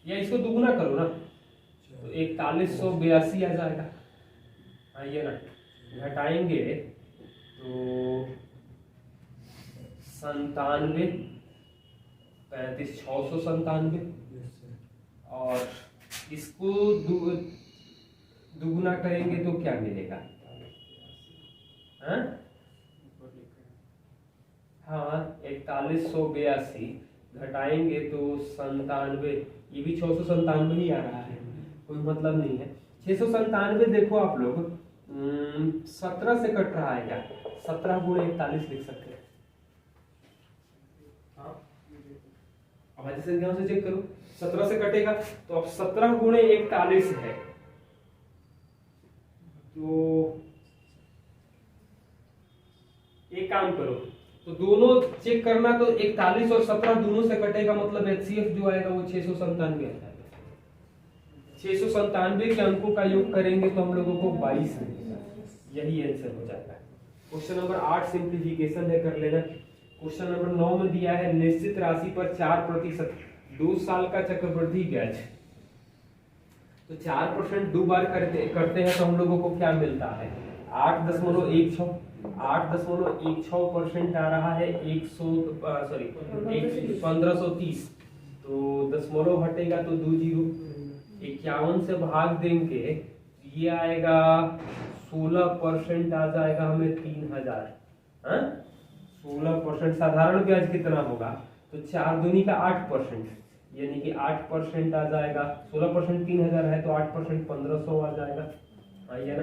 या इसको दुगुना करो ना तो 4182 आ जाएगा। हाँ ये ना, घटाएंगे तो 97, 35 697, और इसको दुगुना करेंगे तो क्या मिलेगा? हाँ 4182 घटाएंगे तो 97, ये भी 697 ही आ रहा है, कोई मतलब नहीं है। 697 देखो आप लोग 17 से कट रहा है क्या? 17 गुणे 41 लिख सकते हैं। हाँ हमारी संख्याओं से चेक करो, 17 से कटेगा तो अब 17 गुणे 41 है, तो एक काम करो, तो दोनों चेक करना, तो 41 और 17 दोनों से कटेगा, मतलब HCF जो आएगा वो 697 आ जाएगा। 697 के अंकों का योग करेंगे तो हम लोगों को 22 मिलेगा, यही आंसर हो जाएगा। क्वेश्चन नंबर 8 सिंप्लीफिकेशन है, कर लेना। क्वेश्चन नंबर 9 में दिया है निश्चित राशि पर 4% 2 साल का चक्रवृद्धि ब्याज, तो 4% 2 बार करते हैं तो हम लोगों को क्या मिलता है? 8.16% आ रहा है 1530, तो दशमलव हटेगा तो 2 जीरो। 51 से भाग देंगे ये आएगा 16% आ जाएगा हमें 3000। 16% साधारण ब्याज कितना होगा? तो 4 दूनी का 8%, यानी कि 8% आ जाएगा। 16% 3000 है तो 8% 1500 आ जाएगा। आइए ना।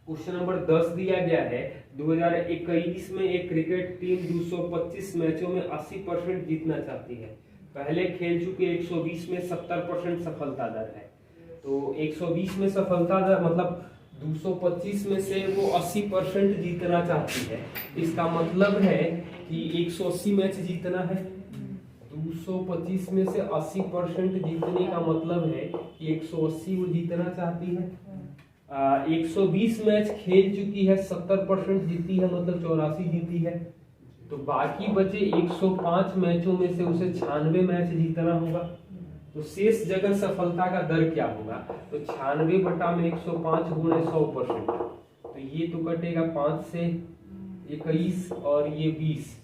क्वेश्चन नंबर 10 दिया गया है 2021 में एक क्रिकेट टीम 225 मैचों में 80% जीतना चाहती है। पहले खेल चुके 120 में 70% सफलता दर है। तो 120 में सफलता दर मतलब 225 में से वो 80% जीतना चाहती है। इसका मतलब है कि 180 मैच जीतना है। 225 में से 80% जीतने का मतलब है कि 180 वो जीतना चाहती है। 120 मैच खेल चुकी है, 70% जीती है, मतलब 84 जीती है। तो बाकी बचे 105 मैचों में से उसे 96 मैच जीतना होगा। तो शेष जगह सफलता का दर क्या होगा? तो 96 बटा में 105 गुणे 100%। तो ये तो कटेगा 5 से 21 और ये 20,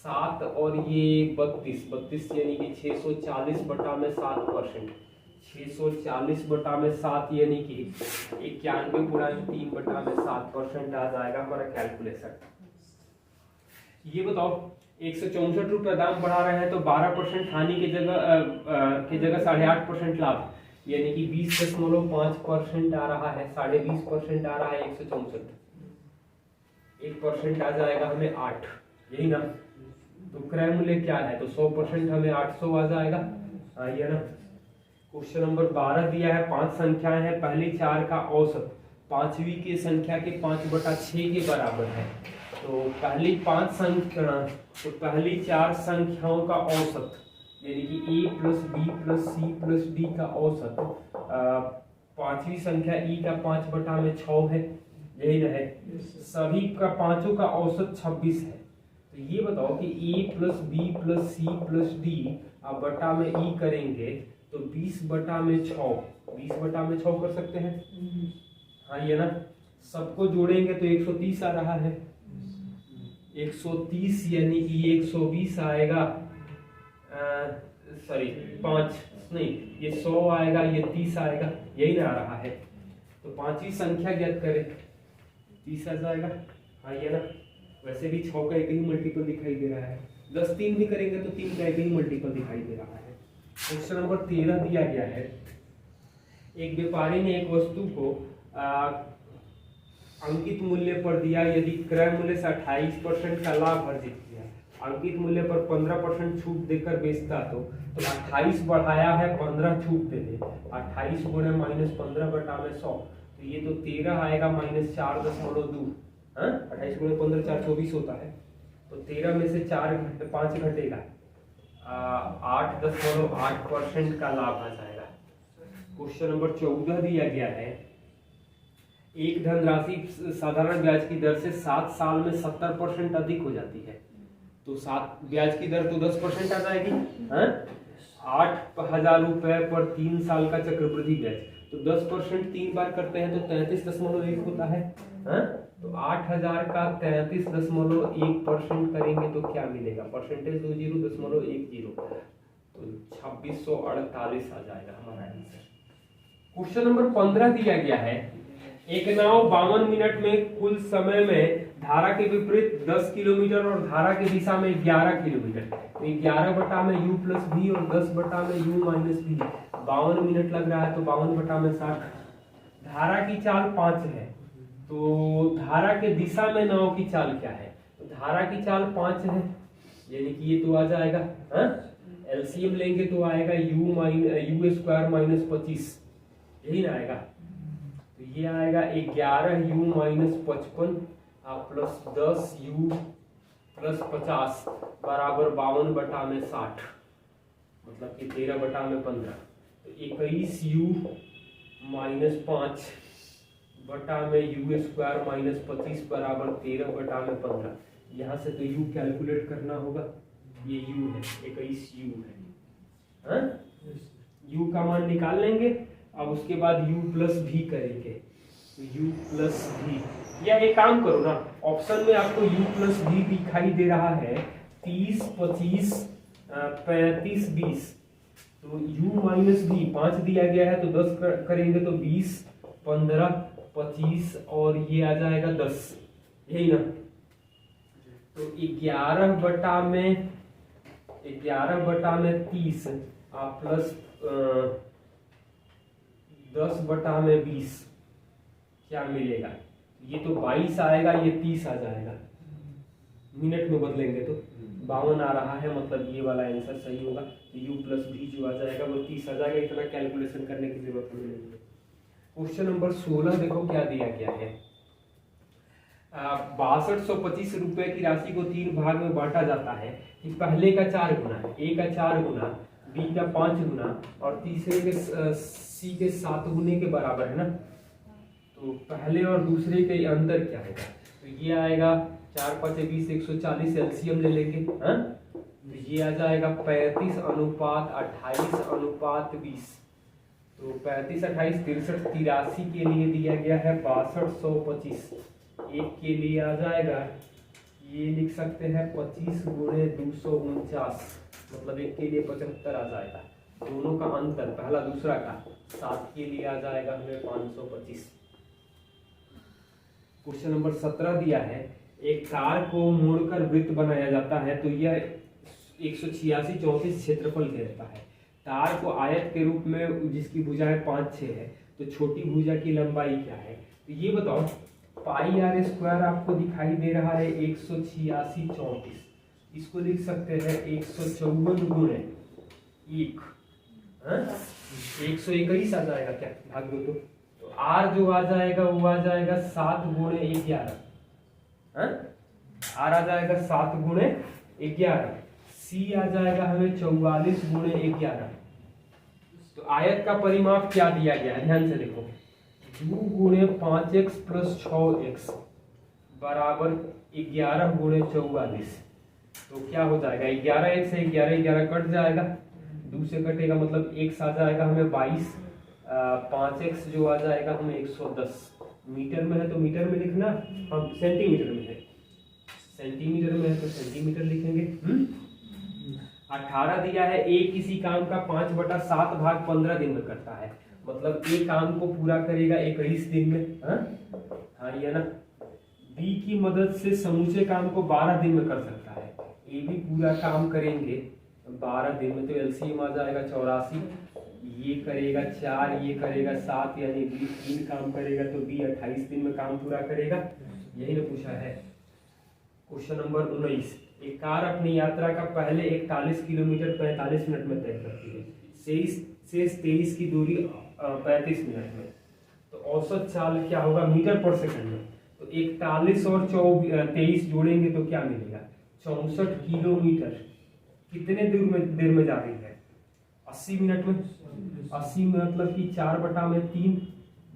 7 और ये 32 यानी कि 640 बटा में 7%। 640 बटा में 7 यानी कि 91.3 बटा में 7% आ जाएगा हमारा कैलकुलेशन। ये बताओ 164 रुपये दाम बढ़ा रहे हैं तो 12% हानि के जगह 8.5% लाभ, यानी कि 20.5% आ रहा है। 20.5% आ रहा है 164, 1% आ जाएगा हमें 8, यही ना। तो क्रय मूल्य क्या है? तो 100% हमें 800 आ जाएगा। आइए ना। क्वेश्चन नंबर 12 दिया है 5 संख्याएं हैं, पहली 4 का औसत 5वीं की संख्या के 5/6 के बराबर है। तो पहली 5 संख्या, तो पहली 4 संख्याओं का औसत यानी कि a plus B plus C plus D का औसत, पांचवी संख्या e का 5/6 है, यही ना है। सभी का पांचों का औसत 26 है। तो ये बताओ कि a plus B plus C plus D आप बटा में e करेंगे तो 20/6, 20/6 कर सकते हैं। हाँ ये ना, सबको जोड़ेंगे तो 130 आ रहा है, 130 यानी कि 120 आएगा, सॉरी 5 नहीं, ये 100 आएगा, ये 30 आएगा, यही ना आ रहा है। तो पांचवी संख्या ज्ञात करें, 30 आ जाएगा। हाँ ये ना, वैसे भी 6 का एक ही मल्टीपल दिखाई दे रहा है, 10 3 भी करेंगे तो 3 का एक ही मल्टीपल दिखाई दे रहा है। क्वेश्चन नंबर 13 दिया गया है, एक व्यापारी ने एक वस्तु को अंकित मूल्य पर दिया, यदि क्रय मूल्य से 28% का लाभ अर्जित किया, अंकित मूल्य पर 15% छूट देकर बेचता तो 28 बढ़ाया है 15 छूट दे दे, 28 गुणे -15/100, तो ये तो 13 आएगा -4.2, 28 गुणे 15 4 24 होता है, तो 13 में से 5 घटेगा, 8.8% का लाभ आ जाएगा। क्वेश्चन नंबर 14 दिया गया है, एक धनराशि साधारण ब्याज की दर से 7 साल में 70% अधिक हो जाती है, तो 7 ब्याज की दर तो 10% आ जाएगी। 8,000 रुपए पर 3 साल का चक्रवृद्धि ब्याज, तो 10% 3 बार करते हैं तो 33.1 होता है। तो 8,000 का 33.1% करेंगे तो क्या मिलेगा, परसेंटेज 0.10, तो 2648 आ जाएगा हमारा आंसर। क्वेश्चन नंबर 15 दिया गया है, एक नाव 52 मिनट में कुल समय में धारा के विपरीत 10 किलोमीटर और धारा की दिशा में 11 किलोमीटर, तो 11 बटा में u प्लस भी और 10 बटा में u माइनस भी, 52 मिनट लग रहा है तो 52 बटा में 60। धारा की चाल 5 है, तो धारा के दिशा में नाव की चाल क्या है, तो धारा की चाल 5 है, यानी कि ये तो आ जाएगा, एलसीएम लेंगे तो आएगा u स्क्वायर माइनस 25, यही ना आएगा। तो ये आएगा 11u minus 55 plus 10u plus 50 बराबर 52 बटा में 60, मतलब कि 13 बटा में 15, तो 21u माइनस 5 बटा में u स्क्वायर माइनस 25 बराबर 13 बटा में 15। यहाँ से तो u कैलकुलेट करना होगा, ये u है, 21u है, u का मान निकाल लेंगे। अब उसके बाद u प्लस भी करेंगे, तो u प्लस भी, या एक काम करो ना, ऑप्शन में आपको u प्लस भी दिखाई दे रहा है 30 25 35 20, तो u माइनस भी 5 दिया गया है तो 10 करेंगे तो 20 15 25 और ये आ जाएगा 10, यही ना। तो 11 बटा में 30 प्लस 10 बटा में 20 क्या मिलेगा, ये तो 22 आएगा, ये 30 आ जाएगा, मिनट में बदलेंगे तो 52 आ रहा है, मतलब ये वाला आंसर सही होगा। u प्लस भी जो आ जाएगा वो 30 आ जाएगा, इतना कैलकुलेशन करने की जरूरत नहीं है। क्वेश्चन नंबर 16 देखो क्या दिया गया है, 6225 रुपए की राशि को 3 भाग में बांटा जाता है कि पहले का 4 गुना, a का 4 गुना, b का 5 गुना और तीसरे के c के 7 गुने के बराबर है ना। तो पहले और दूसरे के अंतर क्या है, तो ये आएगा 4 5 20 140, एलसीएम ले लेंगे, तो ये आ जाएगा 35 अनुपात 28 अनुपात 20, तो 35 28 63 83 के लिए दिया गया है 6225, एक के लिए आ जाएगा, ये लिख सकते हैं 25 गुणे 249, मतलब एक के लिए 75 आ जाएगा, दोनों का अंतर पहला दूसरा का 7 के लिए आ जाएगा हमें 525। क्वेश्चन नंबर 17 दिया है, एक तार को मोड़कर वृत्त बनाया जाता है तो यह 186 34 क्षेत्रफल घेरता है। तार को आयत के रूप में जिसकी भुजाएं 5 6 है, तो छोटी भुजा की लंबाई क्या है, तो ये बताओ। पाई आर स्क्वायर आपको दिखाई दे रहा है 186 34, इसको लिख सकते हैं 154 गुणे 1, 121 आ जाएगा, क्या भाग दो तो आर जो आ जाएगा वो आ जाएगा 7 गुणे 11, आर आ जाएगा 7 गुणे 11, सी आ जाएगा हमें 44 गुणे 11। तो आयत का परिमाप क्या दिया गया है, ध्यान से देखो, 2 गुणे 5x प्लस 6x बराबर 11 गुणे 44। तो क्या हो जाएगा, 11x से 11 कट जाएगा, 2 से कटेगा मतलब x आ जाएगा हमें 22, 5x जो आ जाएगा हमें 110। मीटर में है तो मीटर में लिखना, हम सेंटीमीटर में है, सेंटीमीटर में है तो सेंटीमीटर लिखेंगे। 18 दिया है, ए किसी काम का 5/7 भाग 15 दिन में करता है, मतलब ए काम को पूरा करेगा 21 दिन में। हाँ ये ना, बी की मदद से समूचे काम को 12 दिन में कर सकता है, ए भी पूरा काम करेंगे 12 दिन में, तो एलसीएम आ जाएगा 84। ये करेगा 4, ये करेगा 7, यानी बी 3 काम करेगा, तो बी 28 दिन में काम पूरा करेगा। यही ना पूछा है। क्वेश्चन नंबर 19, एक कार अपनी यात्रा का पहले 41 किलोमीटर 45 मिनट में तय करती है, से 23 की दूरी 35 मिनट में, तो औसत चाल क्या होगा मीटर पर सेकंड में। तो 41 और 23 जोड़ेंगे तो क्या मिलेगा, 64 किलोमीटर कितने देर में जा रही है, 80 मिनट में। 80 मतलब कि 4/3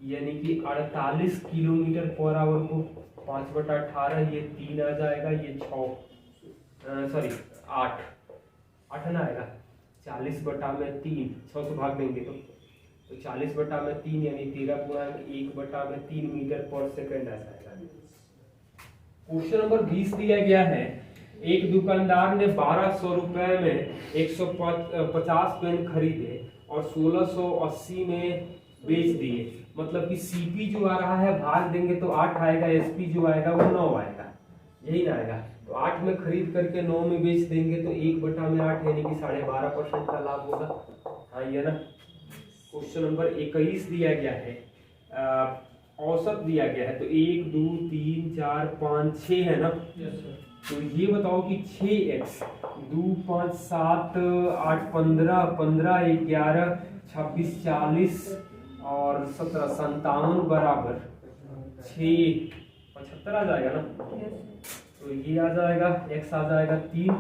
यानी कि 48 किलोमीटर पर आवर को 5/18, ये 3 आ जाएगा, ये 8 ना आएगा, 40/3 6 से भाग देंगे तो 40/3 यानी 13.1/3 मीटर पर सेकंड आ जाएगा। क्वेश्चन नंबर 20 दिया गया है, एक दुकानदार ने 1200 रुपए में 150 पेन खरीदे और 1680 में बेच दिए, मतलब कि सीपी जो आ रहा है भाग देंगे तो 8 आएगा, एसपी जो आएगा वो 9 आएगा, यही ना आएगा। तो 8 में खरीद करके 9 में बेच देंगे तो 1/8 यानी कि 12.5% का लाभ होगा। हाँ ये ना। क्वेश्चन नंबर 21 दिया गया है, औसत दिया गया है, तो 1 2 3 4 5 6 है ना। तो ये बताओ कि 6x 2 5 7 8 15 15 11 26 40 और 17 57 बराबर 6 75 आ जाएगा ना। तो ये आ जाएगा, x आ जाएगा 3।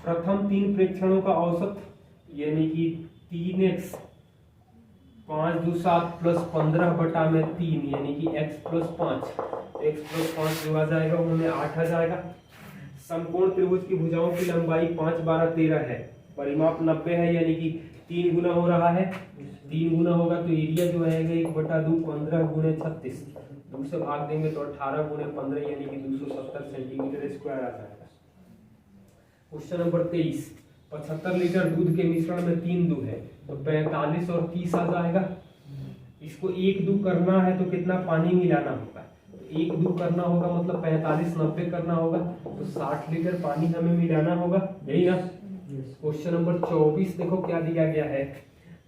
प्रथम 3 प्रेक्षणों का औसत यानी कि 3x 5 2 7 प्लस 15/3 यानी कि x प्लस 5 जो आ जाएगा उनमें 8 आ जाएगा। समकोण त्रिभुज की भुजाओं की लंबाई 5 12 13 है, परिमाप 90 है, यानी कि 3 गुना हो रहा है, 3 गुना होगा तो एरिया जो आएगा 1/2 15 गुणे 36, 2 से भाग देंगे तो 18 गुणे 15 यानी कि 270 सेंटीमीटर स्क्वायर आ जाएगा। क्वेश्चन नंबर 23, 75 लीटर दूध के मिश्रण में 3 दूध है, तो 45 और 30 आ जाएगा। इसको 1 2 करना है तो कितना पानी मिलाना होगा, तो 1 2 करना होगा मतलब 45 90 करना होगा, तो 60 लीटर पानी हमें मिलाना होगा, यही ना। क्वेश्चन नंबर 24 देखो क्या दिया गया है,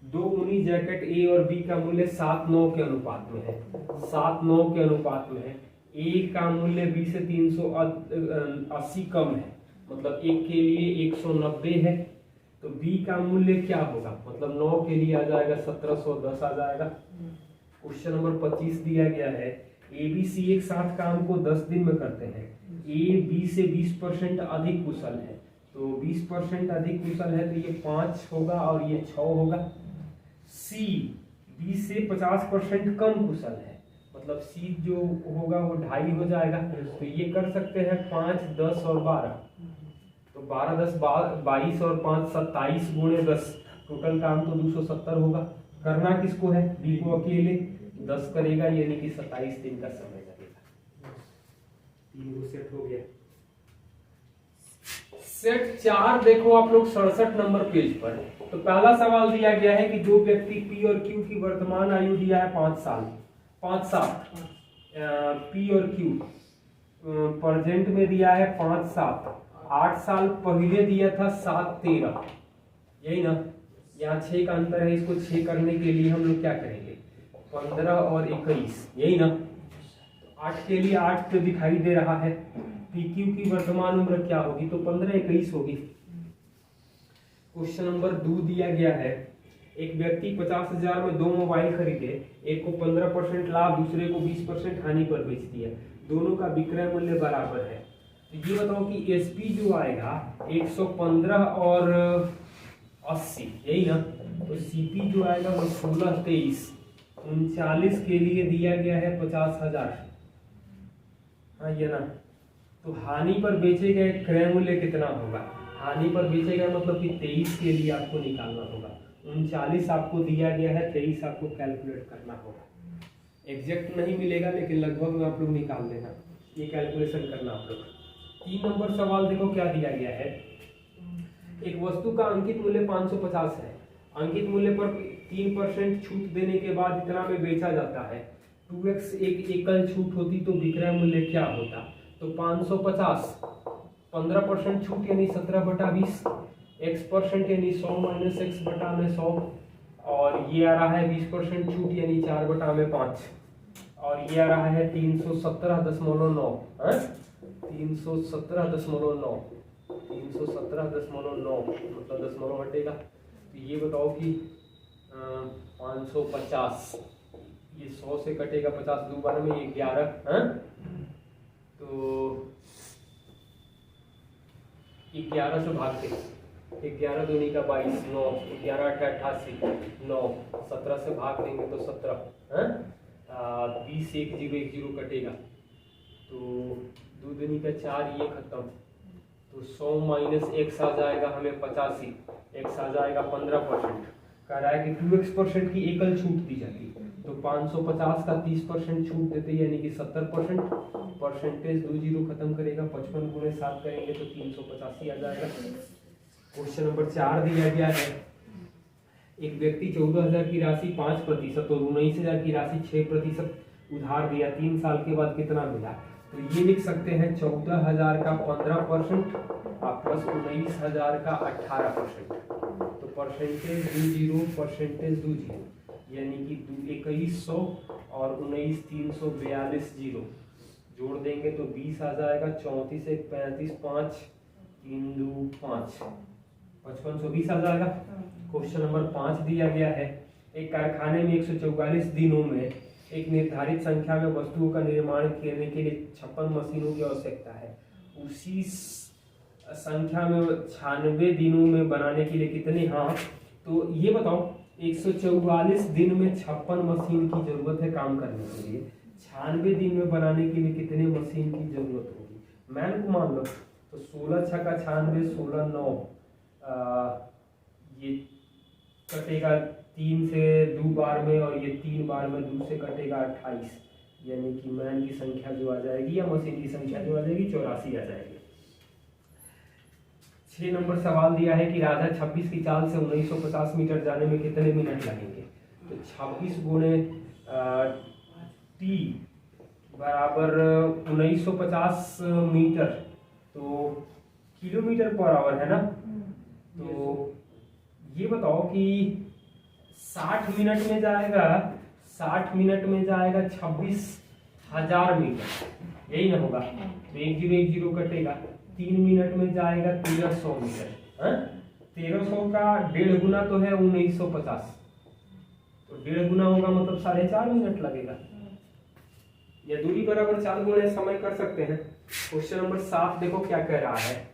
2 ऊनी जैकेट ए और बी का मूल्य 7:9 के अनुपात में है, 7:9 के अनुपात में है। ए का मूल्य बी से 380 कम है, मतलब एक के लिए 190 है, तो बी का मूल्य क्या होगा, मतलब 9 के लिए आ जाएगा 1710 आ जाएगा। क्वेश्चन नंबर 25 दिया गया है, ए बी सी एक साथ काम को 10 दिन में करते हैं, ए बी से 20% अधिक कुशल है, तो 20% अधिक कुशल है तो ये 5 होगा और ये 6 होगा। सी बी से 50% कम कुशल है, मतलब सी जो होगा वो 2.5 हो जाएगा, तो ये कर सकते हैं 5 10 और 12, तो 12 10 22 और 5 27 गुणे 10, टोटल काम तो 270 होगा। करना किसको है, बी को अकेले, 10 करेगा यानी कि 27 दिन का समय लगेगा। 3 सेट हो गया। सेट 4 देखो आप लोग 67 नंबर पेज पर, तो पहला सवाल दिया गया है कि जो व्यक्ति पी और क्यू की वर्तमान आयु दिया है 5 साल, 5 7 पी और क्यू प्रेजेंट में दिया है 5 7, 8 साल पहले दिया था 7 13, यही ना। यहाँ 6 का अंतर है, इसको 6 करने के लिए हम लोग क्या करेंगे, 15 और 21, यही ना। 8 के लिए 8 तो दिखाई दे रहा है, पी क्यू की वर्तमान उम्र क्या होगी, तो 15 21 होगी। क्वेश्चन नंबर 2 दिया गया है, एक व्यक्ति 50,000 में 2 मोबाइल खरीदे, एक को 15% लाभ दूसरे को 20% हानि पर बेच दिया, दोनों का विक्रय मूल्य बराबर है, तो ये बताओ कि एसपी जो आएगा 115 और 80, यही ना। तो सीपी जो आएगा वो 16, 23, 39 के लिए दिया गया है 50,000। हाँ ये ना। तो हानि पर बेचे गए क्रय मूल्य कितना होगा? हानि पर बेचे गए मतलब कि 23 के लिए आपको निकालना होगा। 39 आपको दिया गया है, 23 आपको कैलकुलेट करना होगा। एग्जैक्ट नहीं मिलेगा लेकिन लगभग में आप लोग निकाल देना, ये कैलकुलेशन करना आप लोग। 3 नंबर सवाल देखो क्या दिया गया है। एक वस्तु का अंकित मूल्य 550 है। अंकित मूल्य पर 3% छूट देने के बाद इतना में बेचा जाता है। 2x एक एकल छूट होती तो विक्रय मूल्य क्या होता? तो 550, 15% छूट यानी 17/20, x% यानी 100 - x बटा में 100, और ये आ रहा है 20% छूट यानी 4/5, और ये आ रहा है 317.9, 317.9, 317.9 मतलब दशमलव हटेगा। तो ये बताओ कि 550, ये 100 से कटेगा 50, 2 बार में 11, तो 11 से भाग दे, 11 दूनी का 22, 9, 11 8 88, 9, 17 से भाग देंगे तो 17, 20 1 0 1 0 कटेगा, तो 2 दूनी का 4, ये खत्म, तो 100 - x आ जाएगा हमें 85, x आ जाएगा 15%। कह रहा है कि 2x% की एकल छूट दी जाती, तो 550 का 30% छूट देते यानी कि 70%, परसेंटेज 2 जीरो खत्म करेगा, 55 × 7 करेंगे तो 385 आ जाएगा। क्वेश्चन नंबर 4 दिया गया है। एक व्यक्ति 14,000 की राशि 5% और 19,000 की राशि 6% उधार दिया, 3 साल के बाद कितना मिला? तो ये लिख सकते हैं 14,000 का 15% और प्लस 19,000 का 18%, तो परसेंटेज 2 जीरो, परसेंटेज 2 जीरो, यानी कि 2100 और 19 342 जीरो जोड़ देंगे तो 20 आ जाएगा, 34 1 35, 5 3 2 5, 5520 आ जाएगा। क्वेश्चन नंबर 5 दिया गया है। एक कारखाने में 144 दिनों में एक निर्धारित संख्या में वस्तुओं का निर्माण करने के लिए 56 मशीनों की आवश्यकता है। उसी संख्या में 96 दिनों में बनाने के लिए कितने? हाँ, तो ये बताओ 144 दिन में 56 मशीन की जरूरत है काम करने के लिए, 96 दिन में बनाने के लिए कितने मशीन की जरूरत होगी? मैन को मान लो तो 16 × 6 = 96, 16 9, ये कटेगा 3 से 2 बार में, और ये 3 बार में 2 से कटेगा 28, यानी कि मैन की संख्या जो आ जाएगी या मशीन की संख्या जो आ जाएगी 84 आ जाएगी। 6 नंबर सवाल दिया है कि राधा 26 की चाल से 1950 मीटर जाने में कितने मिनट लगेंगे? तो 26 × t बराबर 1950 मीटर, तो किलोमीटर पर आवर है ना। तो ये बताओ कि 60 मिनट में जाएगा, 60 मिनट में जाएगा 26,000 मीटर, यही ना होगा। तो 1 0 1 0 कटेगा, 3 मिनट में जाएगा 1300 मीटर। 1300 का 1.5 गुना तो है 1950, तो 1.5 गुना होगा मतलब 4.5 मिनट लगेगा, या दूरी बराबर 4 गुना समय कर सकते हैं। क्वेश्चन नंबर 7 देखो क्या कह रहा है।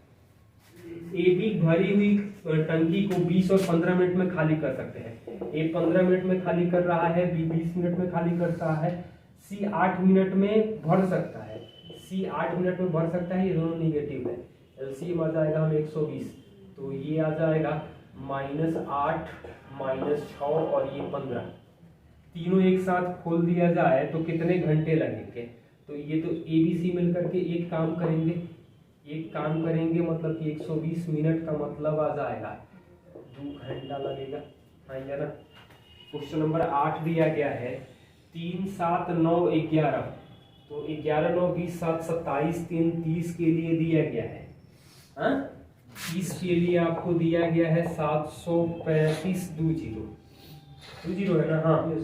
ए बी भरी हुई टंकी को 20 और 15 मिनट में खाली कर सकते हैं। ए 15 मिनट में खाली कर रहा है, बी 20 मिनट में खाली करता है, सी 8 मिनट में भर सकता है, सी 8 मिनट में भर सकता है, ये दोनों निगेटिव है। एलसीएम आ जाएगा हमें 120, तो ये आ जाएगा -8 -6 और ये 15, तीनों एक साथ खोल दिया जाए तो कितने घंटे लगेंगे? तो ये तो ABC मिलकर के एक काम करेंगे, मतलब कि 120 मिनट का मतलब आ जाएगा 2 घंटा लगेगा। हाँ या ना। क्वेश्चन नंबर 8 दिया गया है। 3 7 9 11, तो 11 9 20 7 27, 3 30 के लिए दिया गया है। 30 के लिए आपको दिया गया है 735 2 जीरो है ना। हाँ,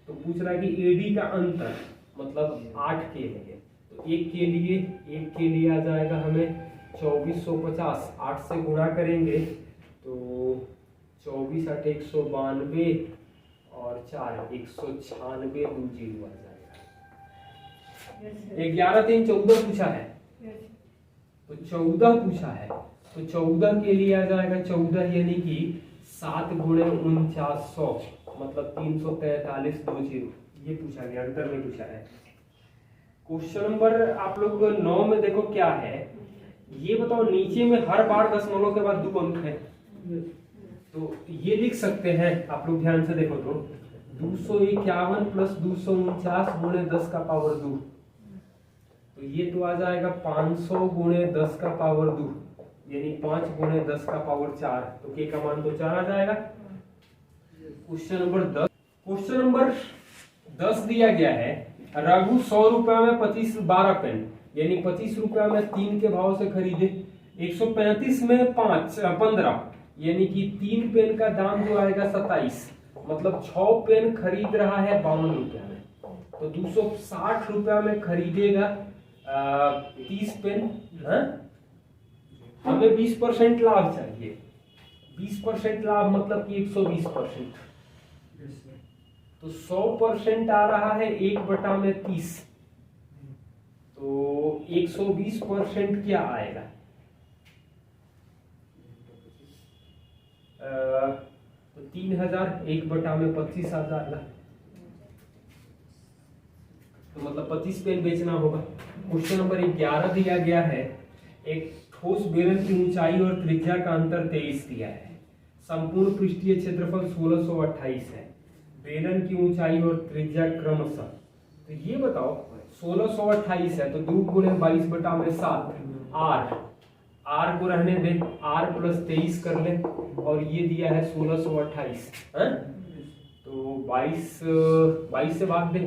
तो पूछ रहा है कि एडी का अंतर मतलब 8 के लिए, तो एक के लिए आ जाएगा हमें 2450, 8 से गुणा करेंगे तो 24 8 192 और 4 196 2 जीरो आ जाएगा। 11 3 14 पूछा है। तो 14 पूछा है, तो 14 के लिए आ जाएगा 14 यानी कि 7 गुणे 4900 मतलब 343 20, ये पूछा गया, अंतर में पूछा है। क्वेश्चन नंबर आप लोग 9 में देखो क्या है, ये बताओ नीचे में हर बार दशमलव के बाद 2 अंक है, तो ये लिख सकते हैं आप लोग ध्यान से देखो तो 251 प्लस 249 गुणे 10 का पावर 2, तो ये तो आ जाएगा 500 गुणे 10 का पावर 2 यानी 5 गुणे 10 का पावर 4, तो के का मान तो 4 आ जाएगा। क्वेश्चन नंबर 10, क्वेश्चन नंबर 10 दिया गया है रघु 100 रुपया में 12 पेन यानी 25 रुपया में 3 के भाव से खरीदे, 135 में 15 यानी कि 3 पेन का दाम जो आएगा 27 मतलब 6 पेन खरीद रहा है 52 रुपया में, तो 260 रुपया में खरीदेगा 30 पेन। हाँ? हमें 20% लाभ चाहिए, 20% लाभ मतलब कि 120%, तो 100% आ रहा है 1/30, तो 120% क्या आएगा, तो 3000 1/25 आ जाएगा, तो मतलब 25 पेन बेचना होगा। क्वेश्चन नंबर 11 दिया गया है एक ठोस बेलन की ऊंचाई और त्रिज्या का अंतर 23 दिया है, संपूर्ण पृष्ठीय क्षेत्रफल 1628 है, बेलन की ऊंचाई और त्रिज्या क्रमशः, तो ये बताओ 1628 है तो 2 गुणे 22/7 आर को रहने दे, आर प्लस 23 कर ले और ये दिया है 1628 है? तो 22 से भाग दे,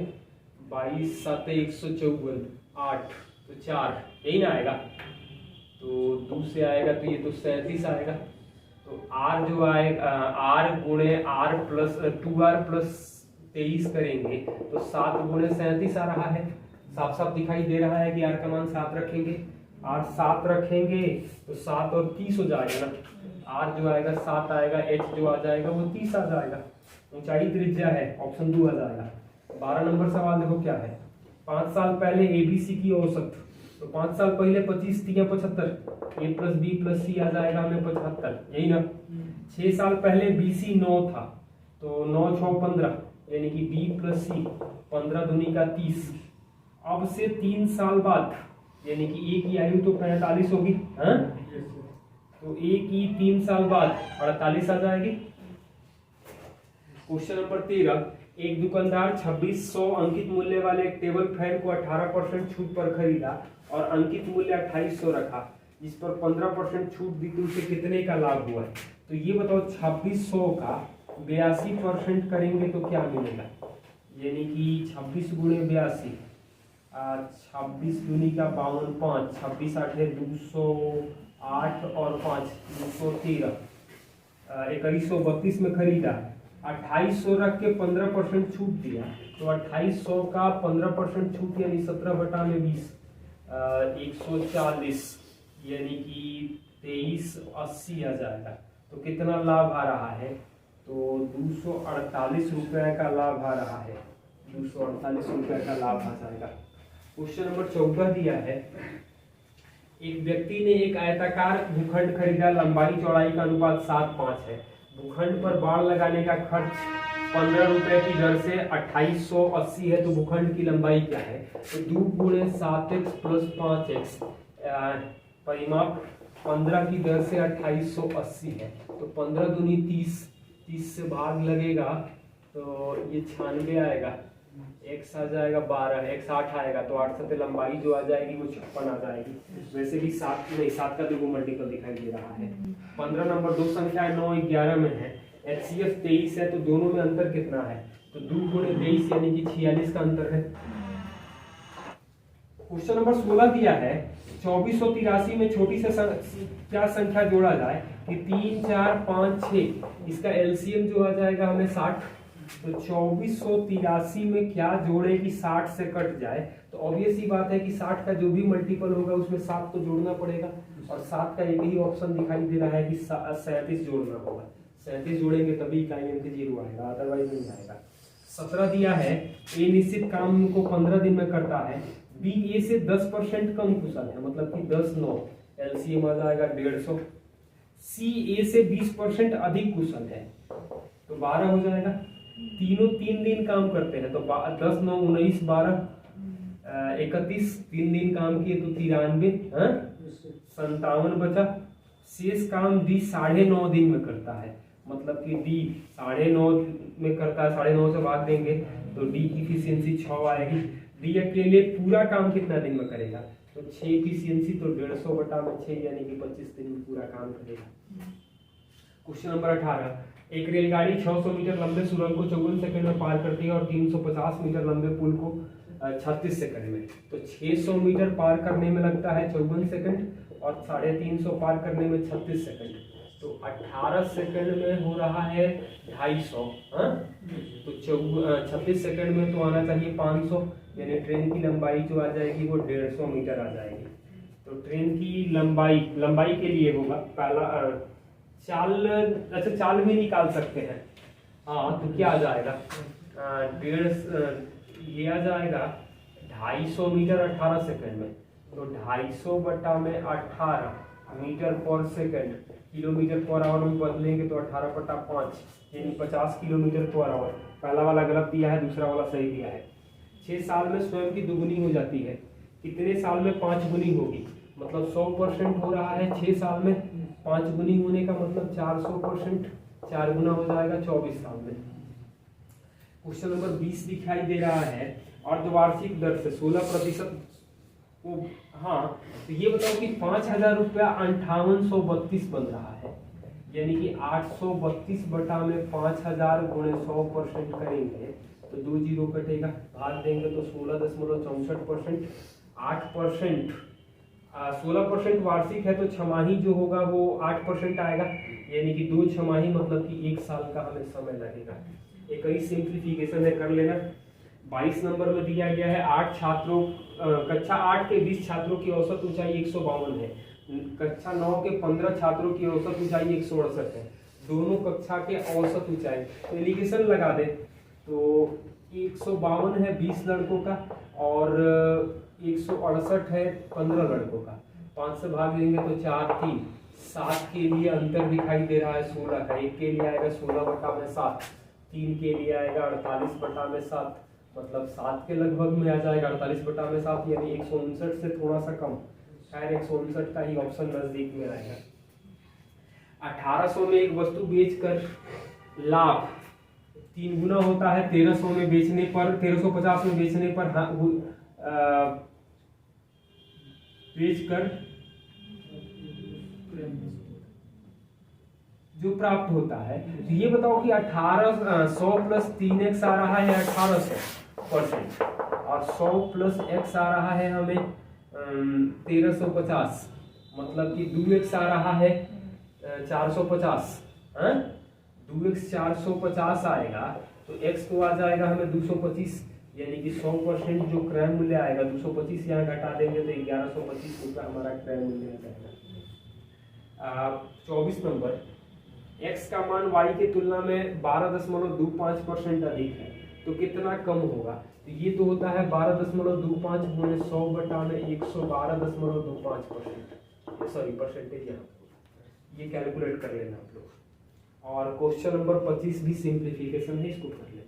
22 7 154 8 तो 4 यही ना आएगा, तो 2 से आएगा तो ये तो 37 आएगा, तो आर जो आएगा आर गुणे आर प्लस 2r प्लस 23 करेंगे तो 7 गुणे 37 आ रहा है, साफ साफ दिखाई दे रहा है कि आर का मान 7 रखेंगे, आर 7 रखेंगे तो 7 और 30 हो जाएगा ना, आर जो आएगा 7 आएगा, एच जो आ जाएगा वो 30 आ जाएगा, ऊंचाई त्रिज्या है ऑप्शन 2 आ जाएगा। 12 नंबर सवाल देखो क्या है, 5 साल पहले एबीसी की औसत, तो 5 साल पहले 25 3 75 ए प्लस बी प्लस सी आ जाएगा हमें 75 यही ना। 6 साल पहले बीसी 9 था तो 9 6 15 यानी कि बी प्लस सी 15 दूनी का 30, अब से 3 साल बाद यानी कि ए की आयु तो 45 होगी, हाँ? तो ए की 3 साल बाद 48 आ जाएगी। क्वेश्चन नंबर 13, एक दुकानदार 2600 अंकित मूल्य वाले एक टेबल फैन को 18% छूट पर खरीदा और अंकित मूल्य 2800 रखा, जिस पर 15% छूट दी तो उसे कितने का लाभ हुआ? तो ये बताओ 2600 का 82% करेंगे तो क्या मिलेगा, यानी कि 26 गुणे 82 26 दूनी का 52 5 26 8 है 208 और 5 213 2132 में खरीदा, 2800 रख के 15% छूट दिया, तो 2800 का 15% छूट यानी 17/20 140 यानी कि 2380 आ जाएगा, तो कितना लाभ आ रहा है, तो 248 रुपए का लाभ आ रहा है, 248 रुपए का लाभ आ जाएगा। क्वेश्चन नंबर 14 दिया है, एक व्यक्ति ने एक आयताकार भूखंड खरीदा, लंबाई चौड़ाई का अनुपात 7:5 है, भूखंड पर बाड़ लगाने का खर्च 15 रुपए की दर से 2880 है, तो भूखंड की लंबाई क्या है, तो 2 गुणे 7x प्लस 5x, परिमाप 15 की दर से 2880 है, तो 15 दूनी 30 से भाग लगेगा तो ये 96 आएगा, x आ जाएगा 12, x 8 आएगा, तो 8 से लंबाई जो आ जाएगी वो 56 आ जाएगी, वैसे भी 7 नहीं 7 का देखो मल्टीपल दिखाई दे रहा है। 15 नंबर 2 संख्या 9 11 में है, HCF 23 है, तो दोनों में अंतर कितना है, तो 2 गुणे 23 यानी कि 46 का अंतर है। क्वेश्चन नंबर 16 दिया है, 2483 में छोटी से क्या संख्या जोड़ा जाए कि 3 4 5 6, इसका एलसीएम जो आ जाएगा हमें 60, तो 2483 में क्या जोड़े कि 60 से कट जाए, तो ऑब्वियस ही बात है कि 60 का जो भी मल्टीपल होगा उसमें 7 तो जोड़ना पड़ेगा, और 7 का एक ही ऑप्शन दिखाई दे रहा है कि 37 जोड़ना होगा, 37 जोड़ेंगे तभी इकाई अंक 0 आएगा, अदरवाइज नहीं आएगा। 17 दिया है, ए निश्चित काम को 15 दिन में करता है, बी ए से 10% कम कुशल है, मतलब कि 10 9, एलसीएम आ जाएगा 150। सी ए से 20% अधिक कुशल है तो 12 हो जाएगा। तीनों 3 दिन काम करते हैं तो 10 9 19 12 31, 3 दिन काम किए तो 93, 57 बचा। शेष काम डी 9.5 दिन में करता है, मतलब कि डी 9.5 में करता है, 9.5 से भाग देंगे तो डी की इफिशियंसी 6 आएगी। डी अकेले पूरा काम कितना दिन में करेगा तो 6 इफिशियंसी तो 150 बटा में 6 यानी कि 25 दिन में पूरा काम करेगा। क्वेश्चन नंबर 18, एक रेलगाड़ी 600 मीटर लंबे सुरंग को 54 सेकंड में पार करती है और 350 मीटर लंबे पुल को 36 सेकंड में। तो 600 मीटर पार करने में लगता है 54 सेकंड और 350 पार करने में 36 सेकंड, तो 18 सेकंड में हो रहा है 250। तो 36 सेकंड में तो आना चाहिए 500, यानी ट्रेन की लंबाई जो आ जाएगी वो 150 मीटर आ जाएगी। तो ट्रेन की लंबाई के लिए होगा पहला चाल, अच्छा चाल भी निकाल सकते हैं। हाँ तो क्या आ जाएगा, ये आ जाएगा 250 मीटर 18 सेकंड में, तो 250 बटा में 18 मीटर पर सेकंड, किलोमीटर पर आवर में बदलेंगे तो 18 बटा 5 यानी 50 किलोमीटर पर आवर। पहला वाला गलत दिया है, दूसरा वाला सही दिया है। 6 साल में स्वयं की दुगुनी हो जाती है, कितने साल में 5 गुनी होगी, मतलब 100% हो रहा है 6 साल में। 5 गुनी होने का मतलब 400%, 4 गुना हो जाएगा 24 साल में। क्वेश्चन नंबर 20 दिखाई दे रहा है, अर्धवार्षिक दर से 16% को, हाँ तो ये बताओ कि 5,000 रुपया 5832 बन रहा है, यानी कि 832 बटा में 5,000 गुणे 100% करेंगे तो 2 जीरो कटेगा, भाग देंगे तो 16.64%। 8% 16% वार्षिक है तो छमाही जो होगा वो 8% आएगा, यानी कि 2 छमाही मतलब कि 1 साल का हमें समय लगेगा। एक ही सिंप्लीफिकेशन है, कर लेना। 22 नंबर में दिया गया है 8 छात्रों, कक्षा 8 के 20 छात्रों की औसत ऊंचाई 152 है, कक्षा 9 के 15 छात्रों की औसत ऊंचाई 168 है। दोनों कक्षा के औसत ऊंचाई तो एलिगेशन लगा दे तो 152 है 20 लड़कों का और 168 है 15 लड़कों का। 5 से भाग देंगे तो 4 3, 7 के लिए अंतर दिखाई दे रहा है 16 का, 1 के लिए आएगा 16 बटा में 7, 3 के लिए आएगा 48 बटा में 7, मतलब 7 के लगभग में आ जाएगा 48 बटा में 7, यानी 159 से थोड़ा सा कम, खैर 159 का ही ऑप्शन नजदीक में आएगा। 1800 में एक वस्तु बेचकर लाभ 3 गुना होता है 1300 में बेचने पर, 1350 में बेचने पर बेचकर जो प्राप्त होता है। तो ये बताओ कि 100 प्लस 3x आ रहा है 1800% और 100 प्लस x आ रहा है हमें 1350, मतलब कि 2x आ रहा है 450, 2x 450 आएगा तो x को आ जाएगा हमें 225, यानी कि 100% जो क्रय मूल्य आएगा 225 यहाँ घटा देंगे तो 1125 रुपया हमारा क्रय मूल्य आ जाएगा। 24 नंबर, x का मान y की तुलना में 12.25% अधिक है तो कितना कम होगा। तो ये तो होता है 12.25 गुणे 100 बटा में 112.25%, सॉरी परसेंटेज यहाँ, ये कैलकुलेट कर लेना आप लोग। और क्वेश्चन नंबर 25 भी सिंप्लीफिकेशन है, इसको कर लेना।